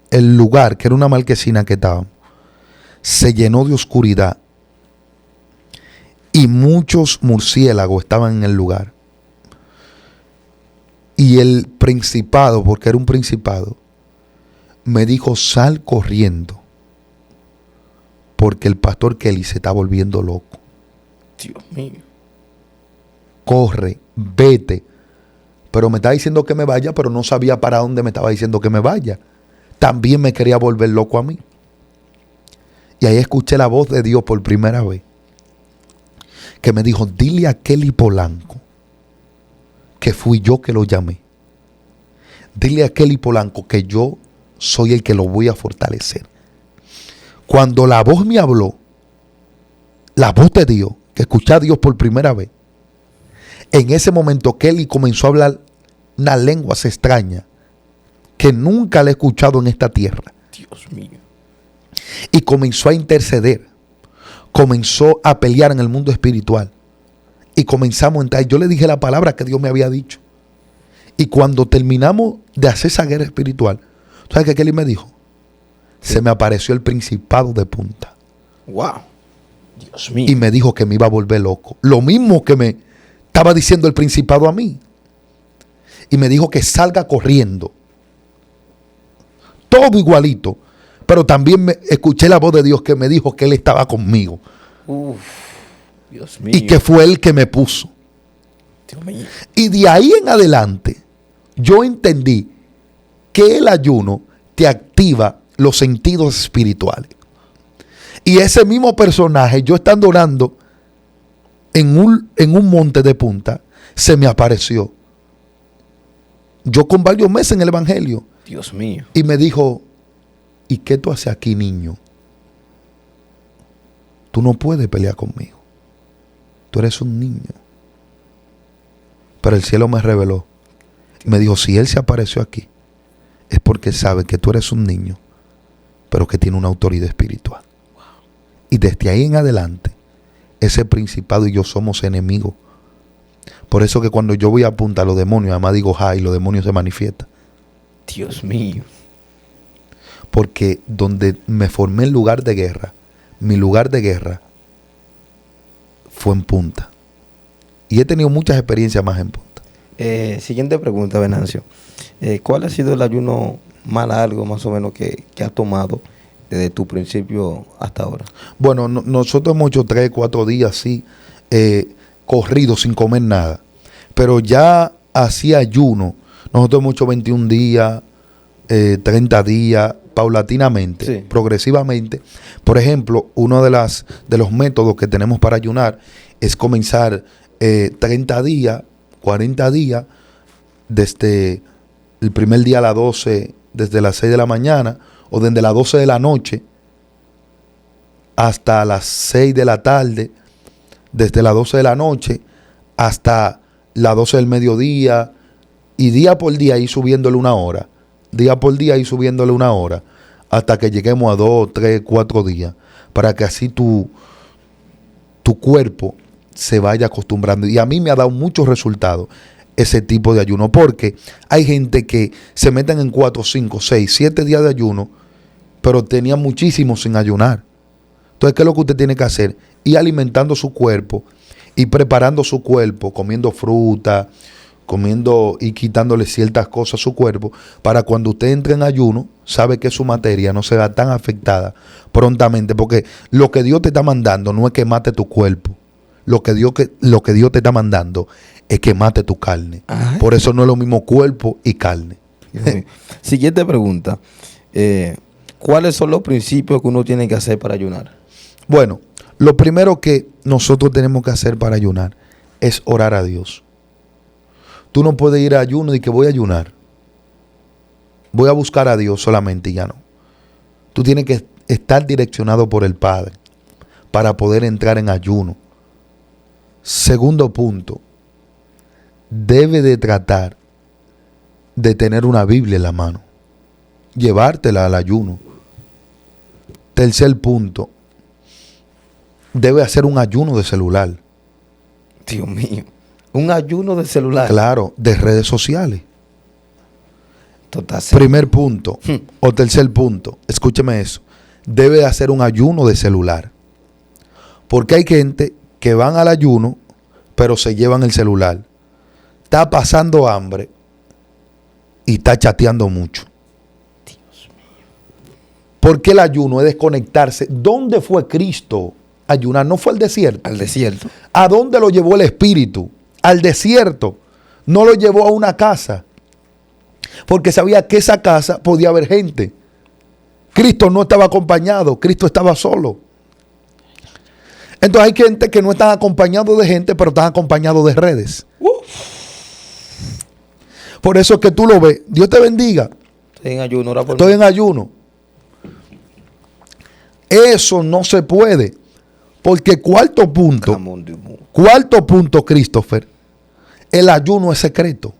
el lugar, que era una marquesina que estaba, se llenó de oscuridad y muchos murciélagos estaban en el lugar. Y el principado, porque era un principado, me dijo, sal corriendo, porque el pastor Kelly se está volviendo loco. Dios mío. Corre, vete. Pero me estaba diciendo que me vaya, pero no sabía para dónde me estaba diciendo que me vaya. También me quería volver loco a mí. Y ahí escuché la voz de Dios por primera vez, que me dijo, dile a Kelly Polanco que fui yo que lo llamé. Dile a Kelly Polanco que yo soy el que lo voy a fortalecer. Cuando la voz me habló, la voz de Dios, que escuché a Dios por primera vez, en ese momento Kelly comenzó a hablar unas lenguas extrañas que nunca le he escuchado en esta tierra. Dios mío. Y comenzó a interceder. Comenzó a pelear en el mundo espiritual. Y comenzamos a entrar. Yo le dije la palabra que Dios me había dicho. Y cuando terminamos de hacer esa guerra espiritual, ¿sabes qué Kelly me dijo? Sí. Se me apareció el principado de punta. Wow. Dios mío. Y me dijo que me iba a volver loco. Lo mismo que me estaba diciendo el principado a mí. Y me dijo que salga corriendo. Todo igualito. Pero también escuché la voz de Dios que me dijo que Él estaba conmigo. Uf, Dios mío. Y que fue Él que me puso. Dios mío. Y de ahí en adelante, yo entendí que el ayuno te activa los sentidos espirituales. Y ese mismo personaje, yo estando orando en un monte de punta, se me apareció. Yo con varios meses en el evangelio. Dios mío. Y me dijo, ¿y qué tú haces aquí, niño? Tú no puedes pelear conmigo. Tú eres un niño. Pero el cielo me reveló. Me dijo, si Él se apareció aquí, es porque sabe que tú eres un niño, pero que tiene una autoridad espiritual. Wow. Y desde ahí en adelante, ese principado y yo somos enemigos. Por eso que cuando yo voy a apuntar a los demonios, además digo, y los demonios se manifiestan. Dios mío. Porque donde me formé en lugar de guerra, mi lugar de guerra fue en punta. Y he tenido muchas experiencias más en punta. Siguiente pregunta, Venancio. ¿Cuál ha sido el ayuno más largo, más o menos, que has tomado desde tu principio hasta ahora? Bueno, nosotros hemos hecho 3, 4 días así, corridos sin comer nada. Pero ya hacía ayuno. Nosotros hemos hecho 21 días, 30 días, paulatinamente, sí, progresivamente. Por ejemplo, uno de los métodos que tenemos para ayunar es comenzar 30 días, 40 días, desde el primer día a las 12, desde las 6 de la mañana, o desde las 12 de la noche hasta las 6 de la tarde, desde las 12 de la noche hasta las 12 del mediodía, y día por día ir subiéndole una hora. Día por día ir subiéndole una hora hasta que lleguemos a 2, 3, 4 días, para que así tu cuerpo se vaya acostumbrando. Y a mí me ha dado muchos resultados ese tipo de ayuno, porque hay gente que se meten en 4, 5, 6, 7 días de ayuno, pero tenía muchísimo sin ayunar. Entonces, ¿qué es lo que usted tiene que hacer? Ir alimentando su cuerpo y preparando su cuerpo, comiendo fruta, comiendo y quitándole ciertas cosas a su cuerpo, para cuando usted entre en ayuno, sabe que su materia no se va tan afectada prontamente, porque lo que Dios te está mandando no es que mate tu cuerpo, lo que Dios te está mandando es que mate tu carne. Ay. Por eso no es lo mismo cuerpo y carne. Siguiente pregunta. ¿Cuáles son los principios que uno tiene que hacer para ayunar? Bueno, lo primero que nosotros tenemos que hacer para ayunar es orar a Dios. Tú no puedes ir a ayuno y que voy a ayunar. Voy a buscar a Dios solamente y ya no. Tú tienes que estar direccionado por el Padre para poder entrar en ayuno. Segundo punto, debe de tratar de tener una Biblia en la mano. Llevártela al ayuno. Tercer punto, debe hacer un ayuno de celular. Dios mío. Un ayuno de celular. Claro, de redes sociales. Primer punto o tercer punto, escúcheme eso. Debe hacer un ayuno de celular. Porque hay gente que van al ayuno, pero se llevan el celular. Está pasando hambre y está chateando mucho. Porque el ayuno es desconectarse. ¿Dónde fue Cristo a ayunar? No fue al desierto. Al desierto. ¿A dónde lo llevó el Espíritu? Al desierto. No lo llevó a una casa. Porque sabía que esa casa podía haber gente. Cristo no estaba acompañado. Cristo estaba solo. Entonces hay gente que no están acompañados de gente, pero están acompañados de redes. Por eso es que tú lo ves. Dios te bendiga. Estoy en ayuno. Ora por Estoy mí. en ayuno. Eso no se puede. Porque cuarto punto, Christopher, el ayuno es secreto.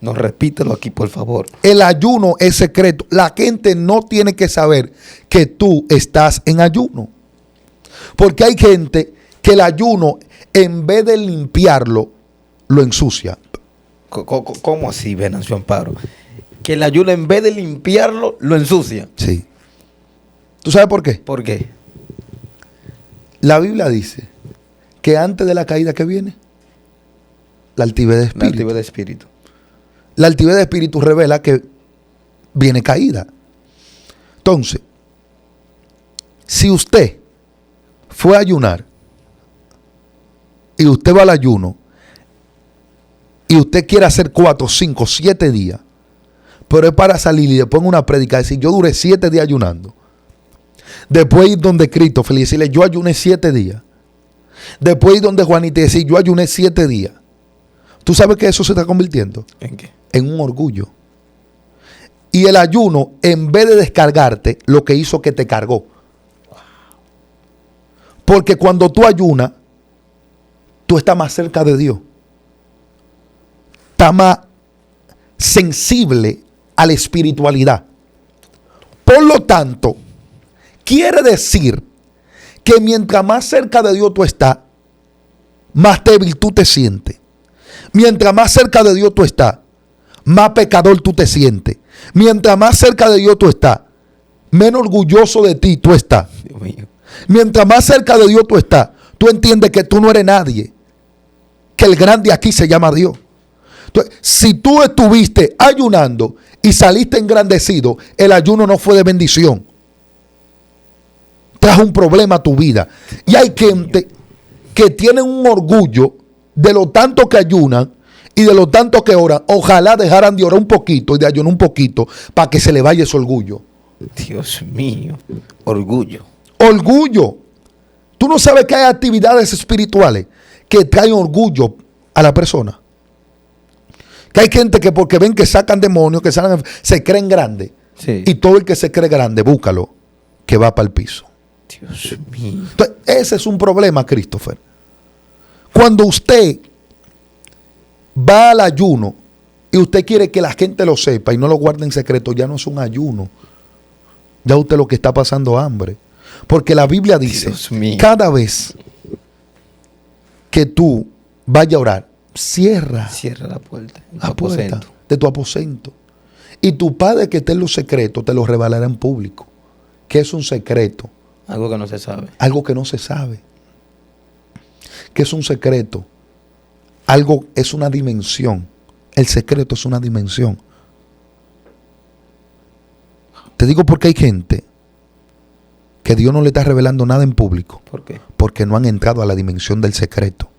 No, repítelo aquí, por favor. El ayuno es secreto. La gente no tiene que saber que tú estás en ayuno. Porque hay gente que el ayuno, en vez de limpiarlo, lo ensucia. ¿Cómo así, Venancio Amparo? Que el ayuno, en vez de limpiarlo, lo ensucia. Sí. ¿Tú sabes por qué? ¿Por qué? La Biblia dice que antes de la caída que viene, la altivez de La espíritu. altivez de espíritu. La altivez de espíritu revela que viene caída. Entonces, si usted fue a ayunar y usted va al ayuno y usted quiere hacer 4, 5, 7 días, pero es para salir y después en una prédica decir, yo duré 7 días ayunando. Después ir donde Cristo, feliz, decirle, yo ayuné 7 días. Después ir donde Juanita y decir, yo ayuné 7 días. ¿Tú sabes que eso se está convirtiendo? ¿En qué? En un orgullo. Y el ayuno, en vez de descargarte, lo que hizo que te cargó. Porque cuando tú ayunas, tú estás más cerca de Dios. Estás más sensible a la espiritualidad. Por lo tanto, quiere decir que mientras más cerca de Dios tú estás, más débil tú te sientes. Mientras más cerca de Dios tú estás, más pecador tú te sientes. Mientras más cerca de Dios tú estás, menos orgulloso de ti tú estás. Dios mío. Mientras más cerca de Dios tú estás, tú entiendes que tú no eres nadie. Que el grande aquí se llama Dios. Entonces, si tú estuviste ayunando y saliste engrandecido, el ayuno no fue de bendición. Trajo un problema a tu vida. Y hay gente que tienen un orgullo de lo tanto que ayunan y de lo tanto que oran. Ojalá dejaran de orar un poquito y de ayunar un poquito para que se le vaya ese orgullo. Dios mío. Orgullo. Orgullo. Tú no sabes que hay actividades espirituales que traen orgullo a la persona. Que hay gente que porque ven que sacan demonios, que se creen grandes. Sí. Y todo el que se cree grande, búscalo, que va para el piso. Dios mío. Entonces, ese es un problema, Christopher. Cuando usted va al ayuno y usted quiere que la gente lo sepa y no lo guarde en secreto, ya no es un ayuno. Ya usted lo que está pasando hambre. Porque la Biblia dice, cada vez que tú vayas a orar, cierra la puerta. la puerta de tu aposento. Y tu Padre que esté en los secretos te lo revelará en público. ¿Qué es un secreto? Algo que no se sabe. Algo que no se sabe. ¿Qué es un secreto? Algo es una dimensión. El secreto es una dimensión. Te digo porque hay gente que Dios no le está revelando nada en público. ¿Por qué? Porque no han entrado a la dimensión del secreto.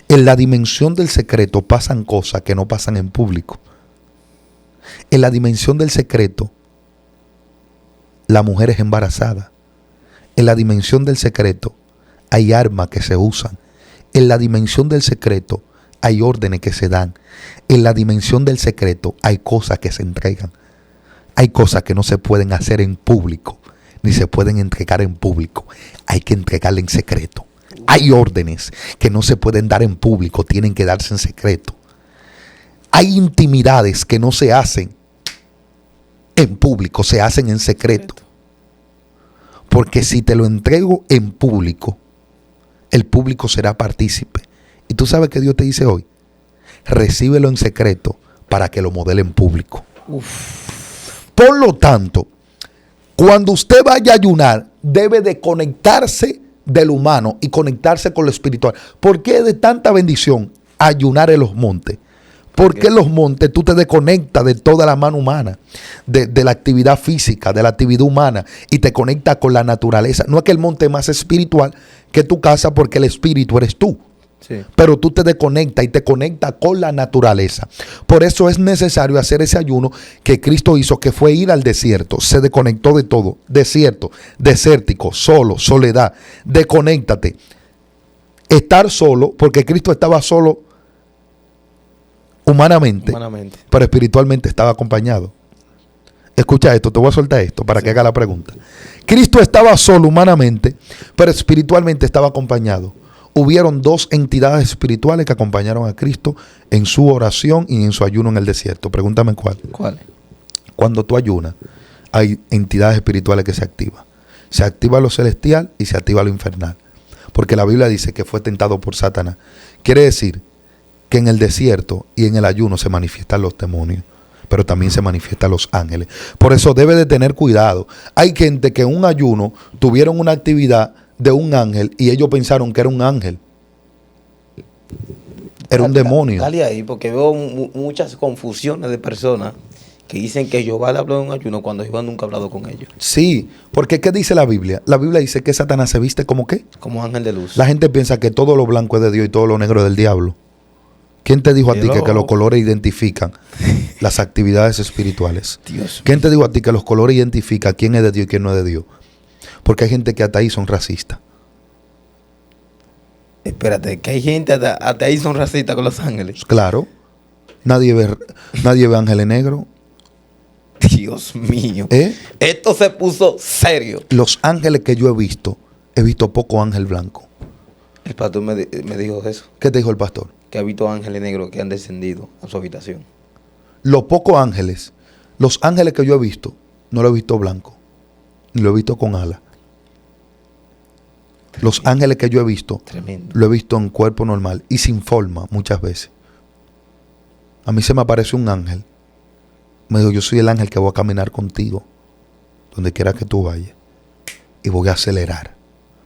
En la dimensión del secreto pasan cosas que no pasan en público. En la dimensión del secreto, la mujer es embarazada. En la dimensión del secreto, hay armas que se usan. En la dimensión del secreto, hay órdenes que se dan. En la dimensión del secreto, hay cosas que se entregan. Hay cosas que no se pueden hacer en público, ni se pueden entregar en público. Hay que entregarle en secreto. Hay órdenes que no se pueden dar en público, tienen que darse en secreto. Hay intimidades que no se hacen en público, se hacen en secreto. Porque si te lo entrego en público, el público será partícipe. Y tú sabes que Dios te dice hoy, recíbelo en secreto para que lo modele en público. Por lo tanto, cuando usted vaya a ayunar, debe de conectarse del humano y conectarse con lo espiritual. ¿Por qué de tanta bendición ayunar en los montes? Porque en los montes tú te desconectas de toda la mano humana, de la actividad física, de la actividad humana, y te conectas con la naturaleza. No es que el monte es más espiritual que tu casa, porque el espíritu eres tú. Sí. Pero tú te desconectas y te conectas con la naturaleza. Por eso es necesario hacer ese ayuno que Cristo hizo, que fue ir al desierto. Se desconectó de todo. Desierto, desértico, solo, soledad. Desconéctate. Estar solo, porque Cristo estaba solo humanamente, pero espiritualmente estaba acompañado. Escucha esto, te voy a soltar esto para que haga la pregunta. Cristo estaba solo humanamente, pero espiritualmente estaba acompañado. Hubieron dos entidades espirituales que acompañaron a Cristo en su oración y en su ayuno en el desierto. Pregúntame cuál. ¿Cuál? Cuando tú ayunas, hay entidades espirituales que se activan. Se activa lo celestial y se activa lo infernal. Porque la Biblia dice que fue tentado por Satanás. Quiere decir que en el desierto y en el ayuno se manifiestan los demonios, pero también se manifiestan los ángeles. Por eso debe de tener cuidado. Hay gente que en un ayuno tuvieron una actividad de un ángel y ellos pensaron que era un ángel. Era un demonio. Dale ahí, porque veo muchas confusiones de personas que dicen que Jehová le habló en un ayuno cuando Jehová nunca ha hablado con ellos. Sí, porque ¿qué dice la Biblia? La Biblia dice que Satanás se viste como ¿qué? Como ángel de luz. La gente piensa que todo lo blanco es de Dios y todo lo negro es del diablo. ¿Quién te dijo a ti que los colores identifican las actividades espirituales? Dios. ¿Quién te dijo a ti que los colores identifican quién es de Dios y quién no es de Dios? Porque hay gente que hasta ahí son racistas. Espérate, que hay gente hasta ahí son racistas con los ángeles. Claro. Nadie ve ángeles negros. Dios mío. Esto se puso serio. Los ángeles que yo he visto poco ángel blanco. El pastor me dijo eso. ¿Qué te dijo el pastor? Que ha visto ángeles negros que han descendido a su habitación. Los pocos ángeles, los ángeles que yo he visto, no lo he visto blanco, ni lo he visto con alas. Los ángeles que yo he visto, lo he visto en cuerpo normal y sin forma muchas veces. A mí se me aparece un ángel. Me dijo, yo soy el ángel que voy a caminar contigo donde quiera que tú vayas y voy a acelerar.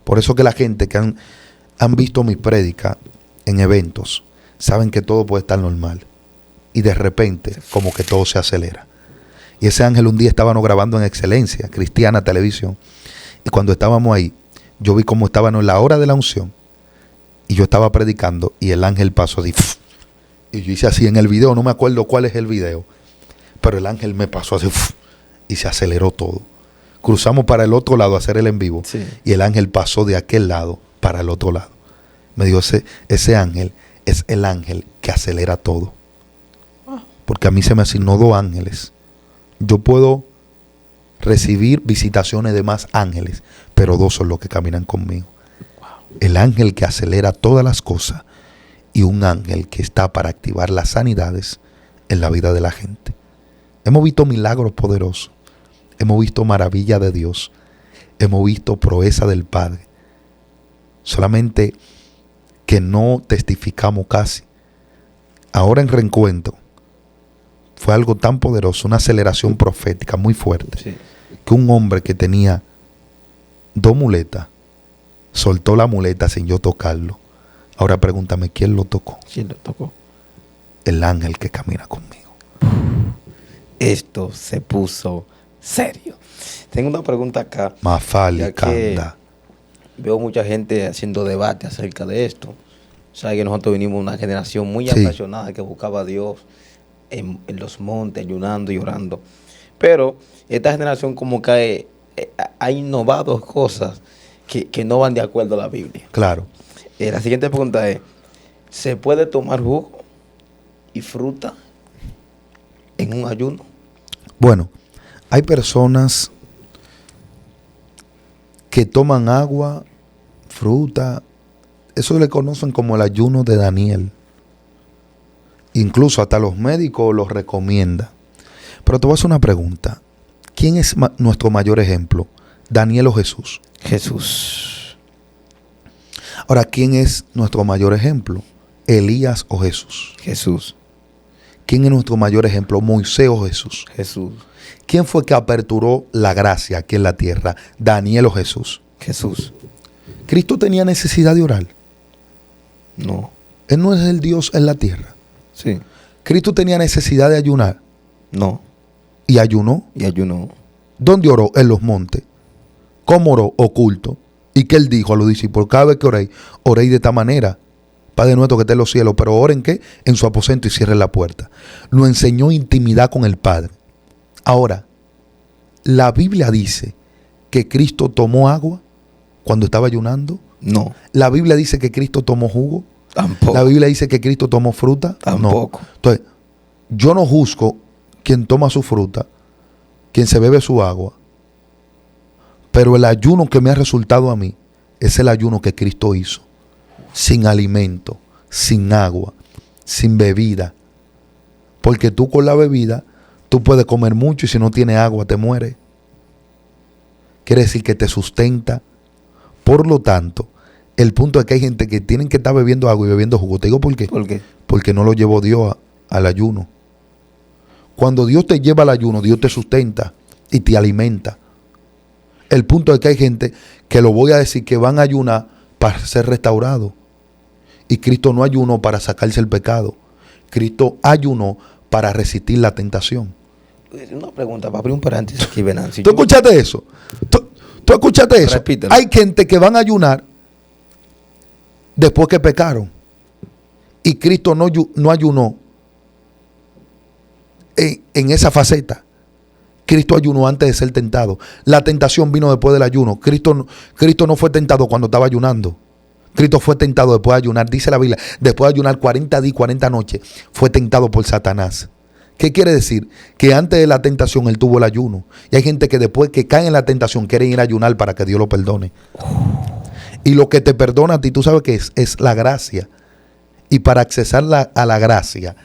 Por eso que la gente que han visto mi prédica en eventos saben que todo puede estar normal y de repente como que todo se acelera. Y ese ángel un día estábamos grabando en Excelencia Cristiana Televisión y cuando estábamos ahí yo vi cómo estábamos en la hora de la unción y yo estaba predicando y el ángel pasó así y yo hice así en el video, no me acuerdo cuál es el video, pero el ángel me pasó así y se aceleró todo. Cruzamos para el otro lado a hacer el en vivo, sí, y el ángel pasó de aquel lado para el otro lado. Me dijo, ese ángel es el ángel que acelera todo. Porque a mí se me asignó 2 ángeles. Yo puedo recibir visitaciones de más ángeles, pero 2 son los que caminan conmigo. El ángel que acelera todas las cosas y un ángel que está para activar las sanidades en la vida de la gente. Hemos visto milagros poderosos. Hemos visto maravilla de Dios. Hemos visto proeza del Padre. Solamente que no testificamos casi. Ahora en reencuentro fue algo tan poderoso, una aceleración profética muy fuerte, sí, que un hombre que tenía 2 muletas soltó la muleta sin yo tocarlo. Ahora pregúntame, ¿quién lo tocó? ¿Quién lo tocó? El ángel que camina conmigo. Esto se puso serio. Tengo una pregunta acá. Mafali, Canda. Veo mucha gente haciendo debate acerca de esto. Sabes que nosotros venimos de una generación muy apasionada que buscaba a Dios en los montes, ayunando y orando. Pero esta generación como que ha innovado cosas que no van de acuerdo a la Biblia. Claro. La siguiente pregunta es, ¿se puede tomar jugo y fruta en un ayuno? Bueno, hay personas que toman agua, fruta, eso le conocen como el ayuno de Daniel. Incluso hasta los médicos lo recomiendan. Pero te voy a hacer una pregunta. ¿Quién es nuestro mayor ejemplo? ¿Daniel o Jesús? Jesús. Ahora, ¿quién es nuestro mayor ejemplo? ¿Elías o Jesús? Jesús. ¿Quién es nuestro mayor ejemplo? ¿Moisés o Jesús? Jesús. ¿Quién fue que aperturó la gracia aquí en la tierra? ¿Daniel o Jesús? Jesús. ¿Cristo tenía necesidad de orar? No. Él no es el Dios en la tierra. Sí. Cristo tenía necesidad de ayunar No. y ayunó. Y ayunó. ¿Dónde oró? En los montes. ¿Cómo oró? Oculto. ¿Y qué él dijo a los discípulos? Cada vez que oréis de esta manera. Padre nuestro que está en los cielos, pero oren ¿qué? En su aposento y cierren la puerta. Lo enseñó intimidad con el Padre. Ahora, la Biblia dice que Cristo tomó agua cuando estaba ayunando. No. La Biblia dice que Cristo tomó jugo. Tampoco. La Biblia dice que Cristo tomó fruta. Tampoco. No. Entonces, yo no juzgo quien toma su fruta, quien se bebe su agua. Pero el ayuno que me ha resultado a mí es el ayuno que Cristo hizo. Sin alimento, sin agua, sin bebida. Porque tú con la bebida, tú puedes comer mucho y si no tienes agua te mueres. Quiere decir que te sustenta. Por lo tanto, el punto es que hay gente que tienen que estar bebiendo agua y bebiendo jugo. Te digo por qué. ¿Por qué? Porque no lo llevó Dios al ayuno. Cuando Dios te lleva al ayuno, Dios te sustenta y te alimenta. El punto es que hay gente que lo voy a decir que van a ayunar para ser restaurados. Y Cristo no ayunó para sacarse el pecado. Cristo ayunó para resistir la tentación. Una pregunta, para abrir un paréntesis aquí, Venancio. ¿Tú escuchaste eso? ¿Tú escuchaste eso? Repítelo. Hay gente que van a ayunar después que pecaron. Y Cristo no ayunó en esa faceta. Cristo ayunó antes de ser tentado. La tentación vino después del ayuno. Cristo no fue tentado cuando estaba ayunando. Cristo fue tentado después de ayunar. Dice la Biblia, después de ayunar 40 días y 40 noches, fue tentado por Satanás. ¿Qué quiere decir? Que antes de la tentación él tuvo el ayuno. Y hay gente que después que cae en la tentación quieren ir a ayunar para que Dios lo perdone. Y lo que te perdona a ti, tú sabes que es la gracia. Y para accesar a la gracia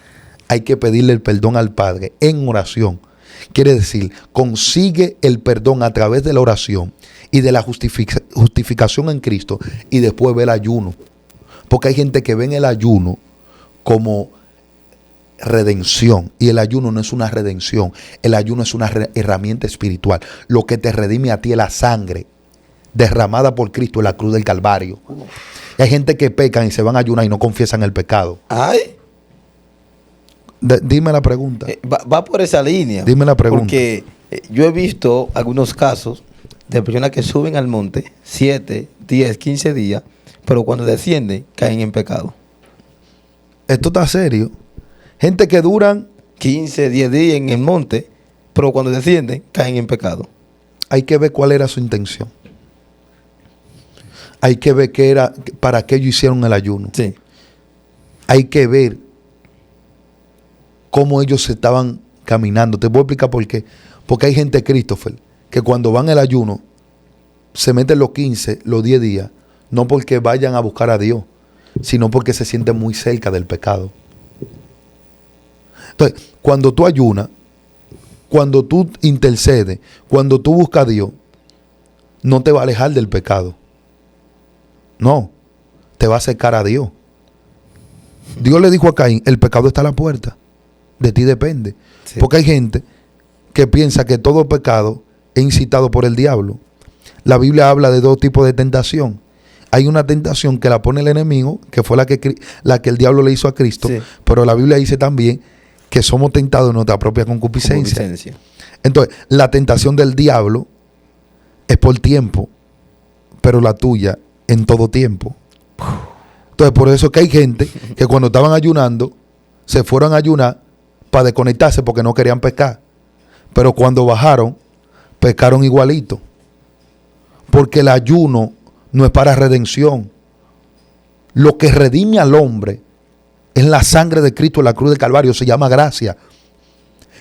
hay que pedirle el perdón al Padre en oración. Quiere decir, consigue el perdón a través de la oración y de la justificación en Cristo y después ve el ayuno. Porque hay gente que ve en el ayuno como redención y el ayuno no es una redención, el ayuno es una herramienta espiritual. Lo que te redime a ti es la sangre derramada por Cristo en la cruz del Calvario. Y hay gente que pecan y se van a ayunar y no confiesan el pecado. Ay. Dime la pregunta. Va por esa línea. Dime la pregunta. Porque yo he visto algunos casos de personas que suben al monte 7, 10, 15 días, pero cuando descienden caen en pecado. Esto está serio. Gente que duran 15, 10 días en el monte, pero cuando descienden caen en pecado. Hay que ver cuál era su intención. Hay que ver para qué ellos hicieron el ayuno. Sí. Hay que ver cómo ellos estaban caminando. Te voy a explicar por qué. Porque hay gente, Christopher, que cuando van al ayuno, se meten los 15, los 10 días, no porque vayan a buscar a Dios, sino porque se sienten muy cerca del pecado. Entonces, cuando tú ayunas, cuando tú intercedes, cuando tú buscas a Dios, no te va a alejar del pecado. No, te va a acercar a Dios. Dios le dijo a Caín, el pecado está a la puerta. De ti depende. Sí. Porque hay gente que piensa que todo pecado es incitado por el diablo. La Biblia habla de dos tipos de tentación. Hay una tentación que la pone el enemigo, que fue la que el diablo le hizo a Cristo. Sí. Pero la Biblia dice también que somos tentados en nuestra propia concupiscencia. Entonces, la tentación del diablo es por tiempo, pero la tuya en todo tiempo. Entonces, por eso que hay gente que cuando estaban ayunando, se fueron a ayunar para desconectarse porque no querían pecar. Pero cuando bajaron, pecaron igualito. Porque el ayuno no es para redención. Lo que redime al hombre es la sangre de Cristo en la cruz del Calvario. Se llama gracia.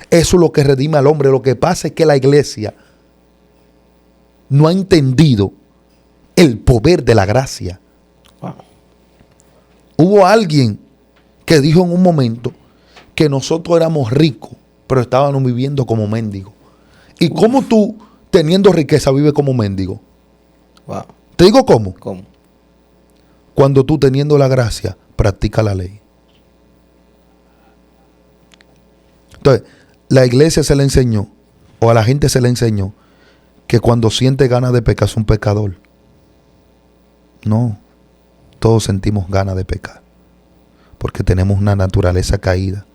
Eso es lo que redime al hombre. Lo que pasa es que la iglesia no ha entendido el poder de la gracia. Wow. Hubo alguien que dijo en un momento que nosotros éramos ricos, pero estábamos viviendo como mendigos. ¿Y cómo tú, teniendo riqueza, vives como mendigo? Wow. ¿Te digo cómo? ¿Cómo? Cuando tú, teniendo la gracia, practicas la ley. Entonces, la iglesia se le enseñó, o a la gente se le enseñó, que cuando siente ganas de pecar es un pecador. No, todos sentimos ganas de pecar, porque tenemos una naturaleza caída.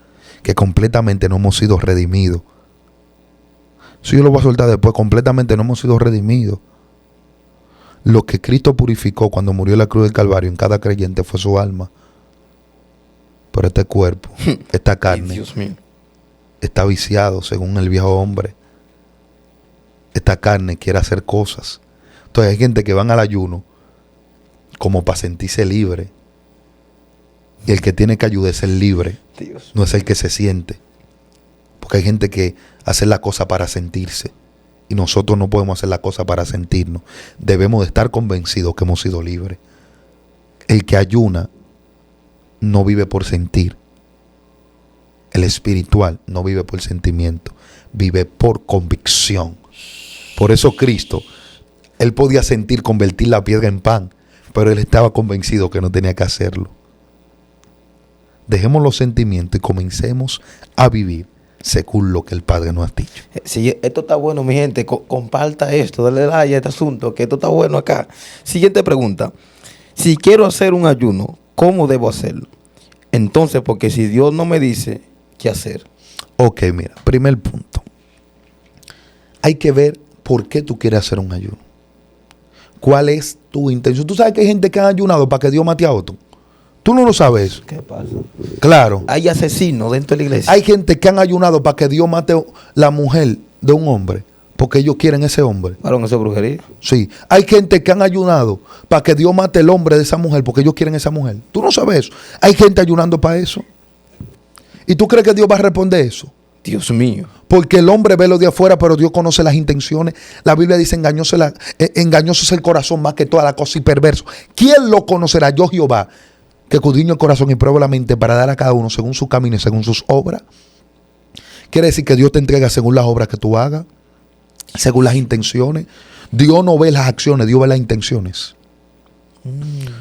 que completamente no hemos sido redimidos. Eso yo lo voy a soltar después. Completamente no hemos sido redimidos. Lo que Cristo purificó cuando murió en la cruz del Calvario en cada creyente fue su alma. Pero este cuerpo, esta carne, Dios mío. está viciado según el viejo hombre. Esta carne quiere hacer cosas. Entonces hay gente que van al ayuno como para sentirse libre. Y el que tiene que ayudar es el libre, Dios. no es el que se siente. Porque hay gente que hace la cosa para sentirse. Y nosotros no podemos hacer la cosa para sentirnos. Debemos de estar convencidos que hemos sido libres. El que ayuna no vive por sentir. El espiritual no vive por sentimiento. Vive por convicción. Por eso Cristo, él podía sentir convertir la piedra en pan. Pero él estaba convencido que no tenía que hacerlo. Dejemos los sentimientos y comencemos a vivir según lo que el Padre nos ha dicho. Sí, esto está bueno, mi gente. Comparta esto, dale like a este asunto, que esto está bueno acá. Siguiente pregunta. Si quiero hacer un ayuno, ¿cómo debo hacerlo? Entonces, porque si Dios no me dice qué hacer. Ok, mira, primer punto. Hay que ver por qué tú quieres hacer un ayuno. ¿Cuál es tu intención? Tú sabes que hay gente que ha ayunado para que Dios mate a otro. Tú no lo sabes. ¿Qué pasa? Claro. Hay asesinos dentro de la iglesia. Hay gente que han ayunado para que Dios mate la mujer de un hombre porque ellos quieren ese hombre. Varón, eso es brujería. Sí. Hay gente que han ayunado para que Dios mate el hombre de esa mujer porque ellos quieren esa mujer. Tú no sabes eso. Hay gente ayunando para eso. ¿Y tú crees que Dios va a responder eso? Dios mío. Porque el hombre ve lo de afuera, pero Dios conoce las intenciones. La Biblia dice engañoso es el corazón más que toda la cosa y perverso. ¿Quién lo conocerá? Yo Jehová, que escudriño el corazón y pruebo la mente para dar a cada uno según su camino y según sus obras. Quiere decir que Dios te entrega según las obras que tú hagas, según las intenciones. Dios no ve las acciones, Dios ve las intenciones.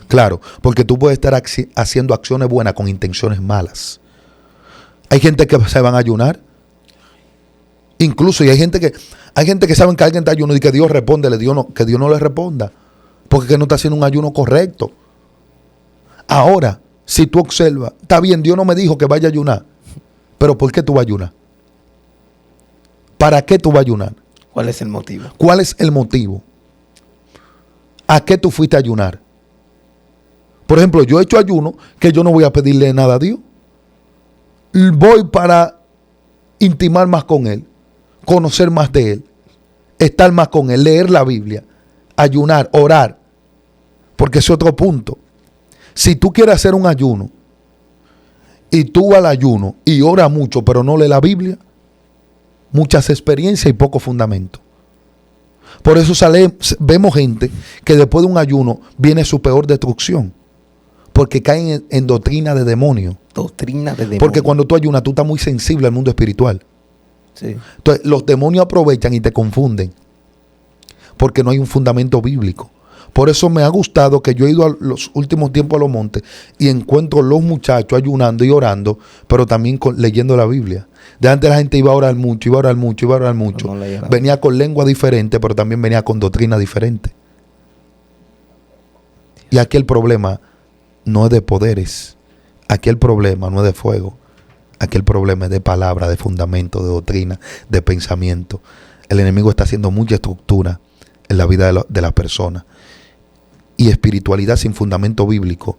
Claro, porque tú puedes estar haciendo acciones buenas con intenciones malas. Hay gente que se van a ayunar. Incluso, y hay gente que saben que alguien está ayuno y que Dios responde, que Dios no le responda. Porque que no está haciendo un ayuno correcto. Ahora, si tú observas, está bien, Dios no me dijo que vaya a ayunar. Pero ¿por qué tú vas a ayunar? ¿Para qué tú vas a ayunar? ¿Cuál es el motivo? ¿Cuál es el motivo? ¿A qué tú fuiste a ayunar? Por ejemplo, yo he hecho ayuno que yo no voy a pedirle nada a Dios. Voy para intimar más con Él, conocer más de Él, estar más con Él, leer la Biblia, ayunar, orar. Porque ese es otro punto. Si tú quieres hacer un ayuno y tú vas al ayuno y oras mucho pero no lees la Biblia, muchas experiencias y poco fundamento. Por eso vemos gente que después de un ayuno viene su peor destrucción. Porque caen en doctrina de demonio. Doctrina de demonio. Porque cuando tú ayunas, tú estás muy sensible al mundo espiritual. Sí. Entonces, los demonios aprovechan y te confunden. Porque no hay un fundamento bíblico. Por eso me ha gustado que yo he ido a los últimos tiempos a los montes y encuentro los muchachos ayunando y orando, pero también leyendo la Biblia. De antes la gente iba a orar mucho, iba a orar mucho, iba a orar mucho. No venía con lengua diferente, pero también venía con doctrina diferente. Y aquí el problema no es de poderes. Aquí el problema no es de fuego. Aquí el problema es de palabra, de fundamento, de doctrina, de pensamiento. El enemigo está haciendo mucha estructura en la vida de la persona. Y espiritualidad sin fundamento bíblico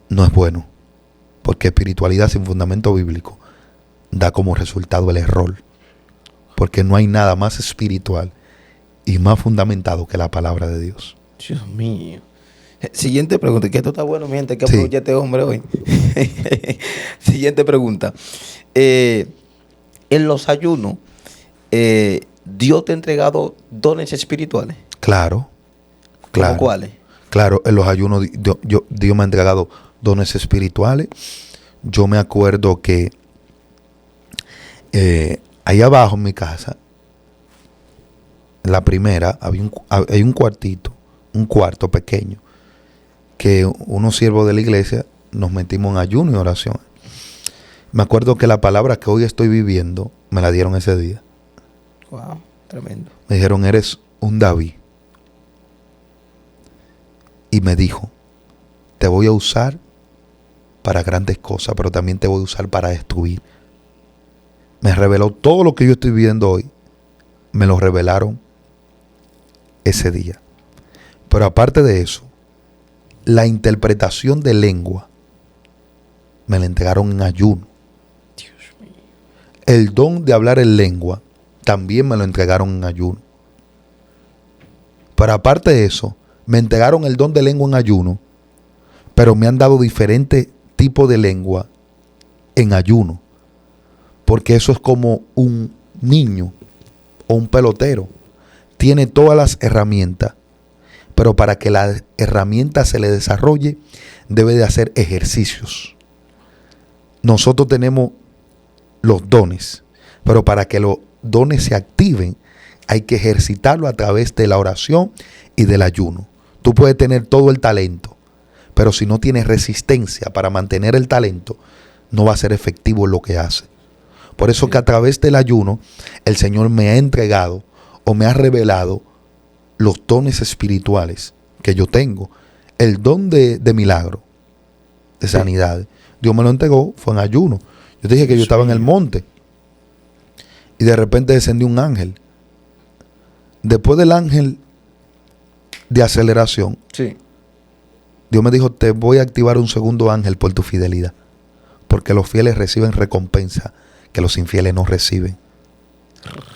no es bueno. Porque espiritualidad sin fundamento bíblico da como resultado el error. Porque no hay nada más espiritual y más fundamentado que la palabra de Dios. Dios mío. Siguiente pregunta, que esto está bueno, mi gente, que Sí. aprovecha este hombre hoy. Siguiente pregunta. En los ayunos, ¿Dios te ha entregado dones espirituales? Claro. ¿Cómo Claro. cuáles? Claro, en los ayunos Dios me ha entregado dones espirituales. Yo me acuerdo que ahí abajo en mi casa, en la primera, hay un cuartito, un cuarto pequeño, que unos siervos de la iglesia nos metimos en ayuno y oración. Me acuerdo que la palabra que hoy estoy viviendo me la dieron ese día. Wow, tremendo. Me dijeron, eres un David. Y me dijo, te voy a usar para grandes cosas, pero también te voy a usar para destruir. Me reveló todo lo que yo estoy viendo hoy. Me lo revelaron ese día. Pero aparte de eso, la interpretación de lengua me la entregaron en ayuno. Dios mío. El don de hablar en lengua también me lo entregaron en ayuno. Pero aparte de eso, me entregaron el don de lengua en ayuno, pero me han dado diferentes tipos de lengua en ayuno. Porque eso es como un niño o un pelotero. Tiene todas las herramientas, pero para que la herramienta se le desarrolle, debe de hacer ejercicios. Nosotros tenemos los dones, pero para que los dones se activen, hay que ejercitarlo a través de la oración y del ayuno. Tú puedes tener todo el talento, pero si no tienes resistencia para mantener el talento, no va a ser efectivo en lo que hace. Por eso que a través del ayuno, el Señor me ha entregado o me ha revelado los dones espirituales que yo tengo. El don de milagro, de sanidad, Dios me lo entregó, fue en ayuno. Yo te dije que yo estaba en el monte y de repente descendió un ángel. Después del ángel de aceleración, Sí. Dios me dijo, te voy a activar un segundo ángel por tu fidelidad, porque los fieles reciben recompensa que los infieles no reciben.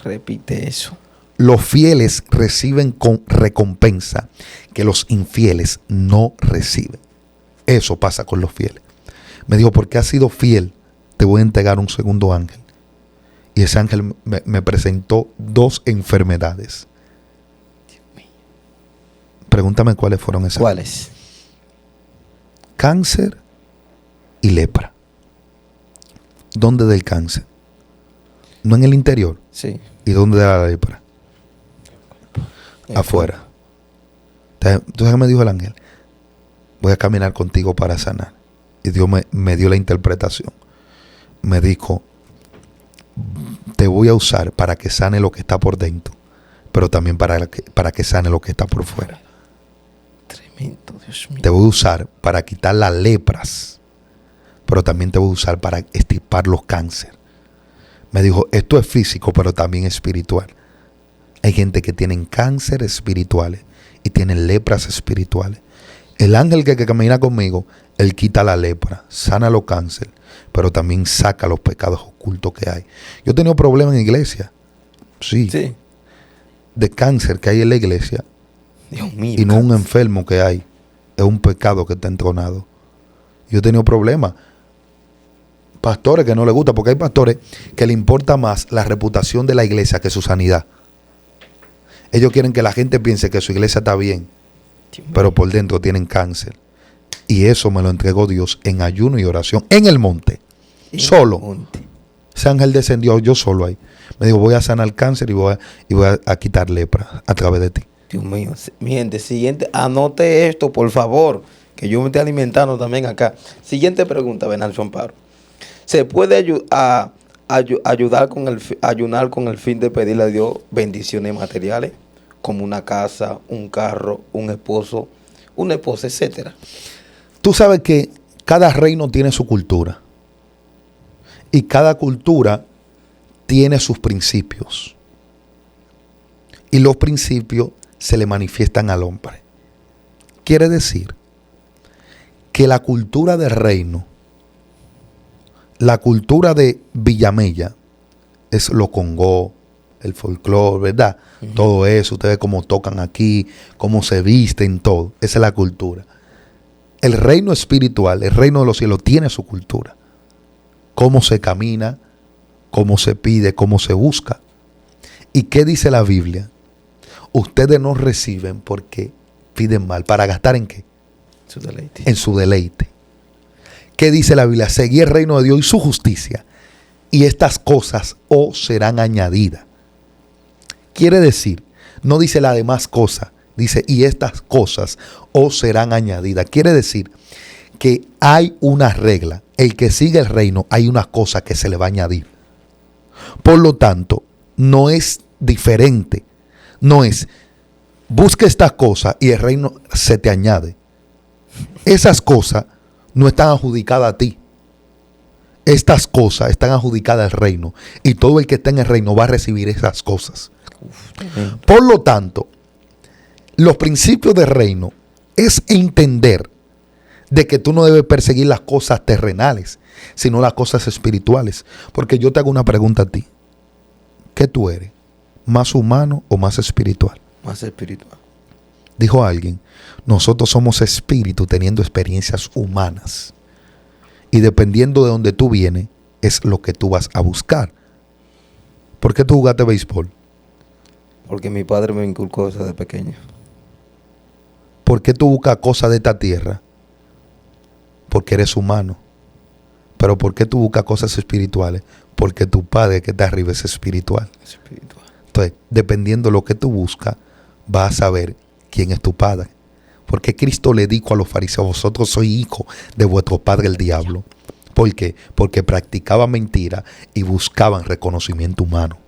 Repite eso. Los fieles reciben con recompensa que los infieles no reciben. Eso pasa con los fieles. Me dijo, porque has sido fiel, te voy a entregar un segundo ángel. Y ese ángel me presentó 2 enfermedades. Pregúntame cuáles fueron esas. ¿Cuáles? Cáncer y lepra. ¿Dónde del cáncer? No en el interior. Sí. ¿Y dónde de la lepra? Afuera. Entonces me dijo el ángel, voy a caminar contigo para sanar. Y Dios me dio la interpretación. Me dijo, te voy a usar para que sane lo que está por dentro, pero también para que sane lo que está por fuera. Tremendo, Dios mío. Te voy a usar para quitar las lepras, pero también te voy a usar para extirpar los cánceres. Me dijo, esto es físico, pero también espiritual. Hay gente que tienen cáncer espirituales y tienen lepras espirituales. El ángel que camina conmigo, él quita la lepra, sana los cánceres, pero también saca los pecados ocultos que hay. Yo he tenido problemas en la iglesia, sí, de cáncer que hay en la iglesia. Dios mío. Y no un enfermo que hay, es un pecado que está entronado. Yo he tenido problemas. Pastores que no les gusta, porque hay pastores que le importa más la reputación de la iglesia que su sanidad. Ellos quieren que la gente piense que su iglesia está bien, pero por dentro tienen cáncer. Y eso me lo entregó Dios en ayuno y oración, en el monte, solo. Ese ángel descendió, yo solo ahí. Me dijo, voy a sanar cáncer y voy a quitar lepra a través de ti. Dios mío. Mi gente, siguiente, anote esto, por favor, que yo me estoy alimentando también acá. Siguiente pregunta, Venancio Amparo. ¿Se puede ayunar con el fin de pedirle a Dios bendiciones materiales, como una casa, un carro, un esposo, una esposa, etcétera? Tú sabes que cada reino tiene su cultura. Y cada cultura tiene sus principios. Y los principios se le manifiestan al hombre. Quiere decir que la cultura del reino, la cultura de Villamella, es lo congó, el folclore, ¿verdad? Uh-huh. Todo eso, ustedes cómo tocan aquí, cómo se visten, todo. Esa es la cultura. El reino espiritual, el reino de los cielos, tiene su cultura. Cómo se camina, cómo se pide, cómo se busca. ¿Y qué dice la Biblia? Ustedes no reciben porque piden mal. ¿Para gastar en qué? Su deleite. En su deleite. ¿Qué dice la Biblia? Seguid el reino de Dios y su justicia, y estas cosas os serán añadidas. Quiere decir, no dice las demás cosas, dice, y estas cosas os serán añadidas. Quiere decir que hay una regla. El que sigue el reino, hay una cosa que se le va a añadir. Por lo tanto, no es diferente. No es, busca estas cosas y el reino se te añade. Esas cosas no están adjudicadas a ti. Estas cosas están adjudicadas al reino. Y todo el que está en el reino va a recibir esas cosas. Por lo tanto, los principios del reino es entender de que tú no debes perseguir las cosas terrenales, sino las cosas espirituales. Porque yo te hago una pregunta a ti. ¿Qué tú eres? ¿Más humano o más espiritual? Más espiritual. Dijo alguien, nosotros somos espíritu teniendo experiencias humanas. Y dependiendo de donde tú vienes, es lo que tú vas a buscar. ¿Por qué tú jugaste béisbol? Porque mi padre me inculcó eso de pequeño. ¿Por qué tú buscas cosas de esta tierra? Porque eres humano. Pero ¿por qué tú buscas cosas espirituales? Porque tu padre que está arriba es espiritual. Espiritual. Entonces, dependiendo de lo que tú buscas, vas a saber quién es tu padre. Porque Cristo le dijo a los fariseos, vosotros sois hijos de vuestro padre el diablo. ¿Por qué? Porque practicaban mentira y buscaban reconocimiento humano.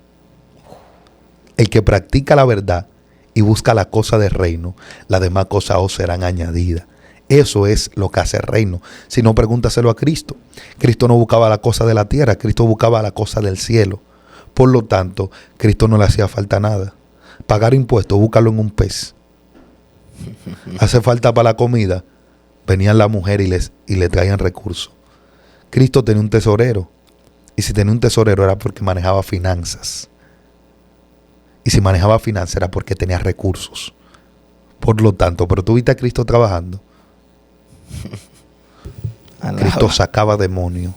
El que practica la verdad y busca la cosa del reino, las demás cosas os serán añadidas. Eso es lo que hace el reino. Si no, pregúntaselo a Cristo. Cristo no buscaba la cosa de la tierra, Cristo buscaba la cosa del cielo. Por lo tanto, Cristo no le hacía falta nada. Pagar impuestos, búscalo en un pez. Hace falta para la comida, venían las mujeres y le traían recursos. Cristo tenía un tesorero. Y si tenía un tesorero era porque manejaba finanzas. Y si manejaba finanzas era porque tenía recursos. Por lo tanto, pero tú viste a Cristo trabajando. Cristo sacaba demonios,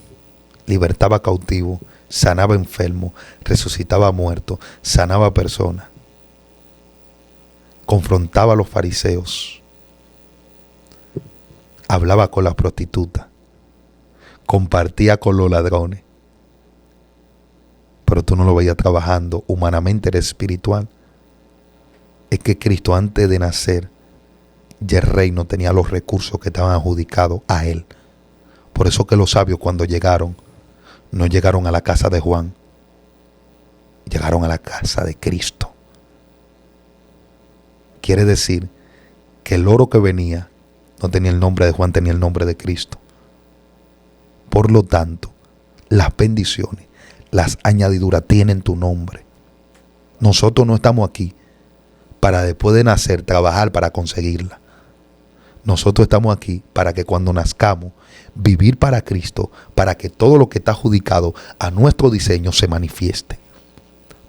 libertaba cautivos, sanaba enfermos, resucitaba muertos, sanaba personas. Confrontaba a los fariseos. Hablaba con las prostitutas. Compartía con los ladrones. Pero tú no lo veías trabajando. Humanamente era espiritual. Es que Cristo antes de nacer, ya el reino tenía los recursos que estaban adjudicados a él. Por eso que los sabios cuando llegaron, no llegaron a la casa de Juan, llegaron a la casa de Cristo. Quiere decir que el oro que venía no tenía el nombre de Juan, tenía el nombre de Cristo. Por lo tanto, las bendiciones, las añadiduras tienen tu nombre. Nosotros no estamos aquí para después de nacer trabajar para conseguirla. Nosotros estamos aquí para que cuando nazcamos, vivir para Cristo, para que todo lo que está adjudicado a nuestro diseño se manifieste.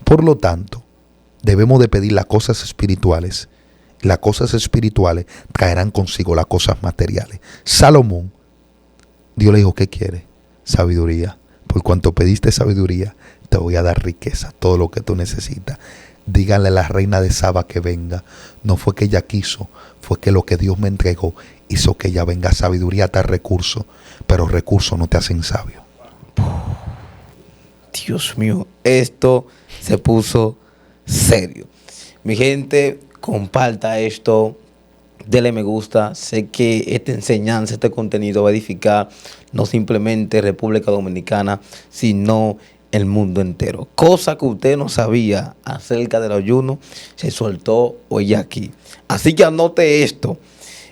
Por lo tanto, debemos de pedir las cosas espirituales. Las cosas espirituales traerán consigo las cosas materiales. Salomón, Dios le dijo, ¿qué quiere? Sabiduría. Por cuanto pediste sabiduría, te voy a dar riqueza, todo lo que tú necesitas. Díganle a la reina de Saba que venga. No fue que ella quiso, fue que lo que Dios me entregó hizo que ella venga. Sabiduría te da recursos, pero recursos no te hacen sabio. Dios mío, esto se puso serio. Mi gente, comparta esto, dele me gusta. Sé que esta enseñanza, este contenido va a edificar no simplemente República Dominicana, sino el mundo entero. Cosa que usted no sabía acerca del ayuno, se soltó hoy aquí. Así que anote esto.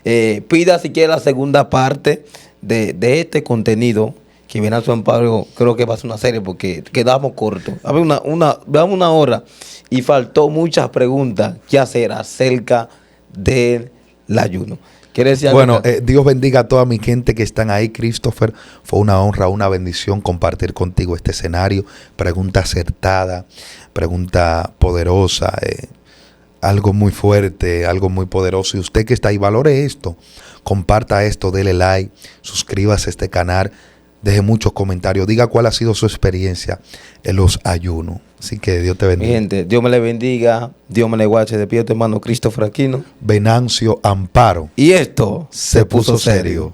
Pida si quiere la segunda parte de este contenido que viene a su amparo. Creo que va a ser una serie porque quedamos cortos. Veamos una hora y faltó muchas preguntas que hacer acerca del ayuno. ¿Quiere decir algo? Bueno, Dios bendiga a toda mi gente que están ahí, Christopher. Fue una honra, una bendición compartir contigo este escenario. Pregunta acertada, pregunta poderosa, algo muy fuerte, algo muy poderoso. Y usted que está ahí, valore esto, comparta esto, dele like, suscríbase a este canal, deje muchos comentarios, diga cuál ha sido su experiencia en los ayunos. Así que Dios te bendiga. Mi gente, Dios me le bendiga, Dios me le guache. De pie, tu hermano Christopher Aquino. Venancio Amparo. Y esto se puso serio.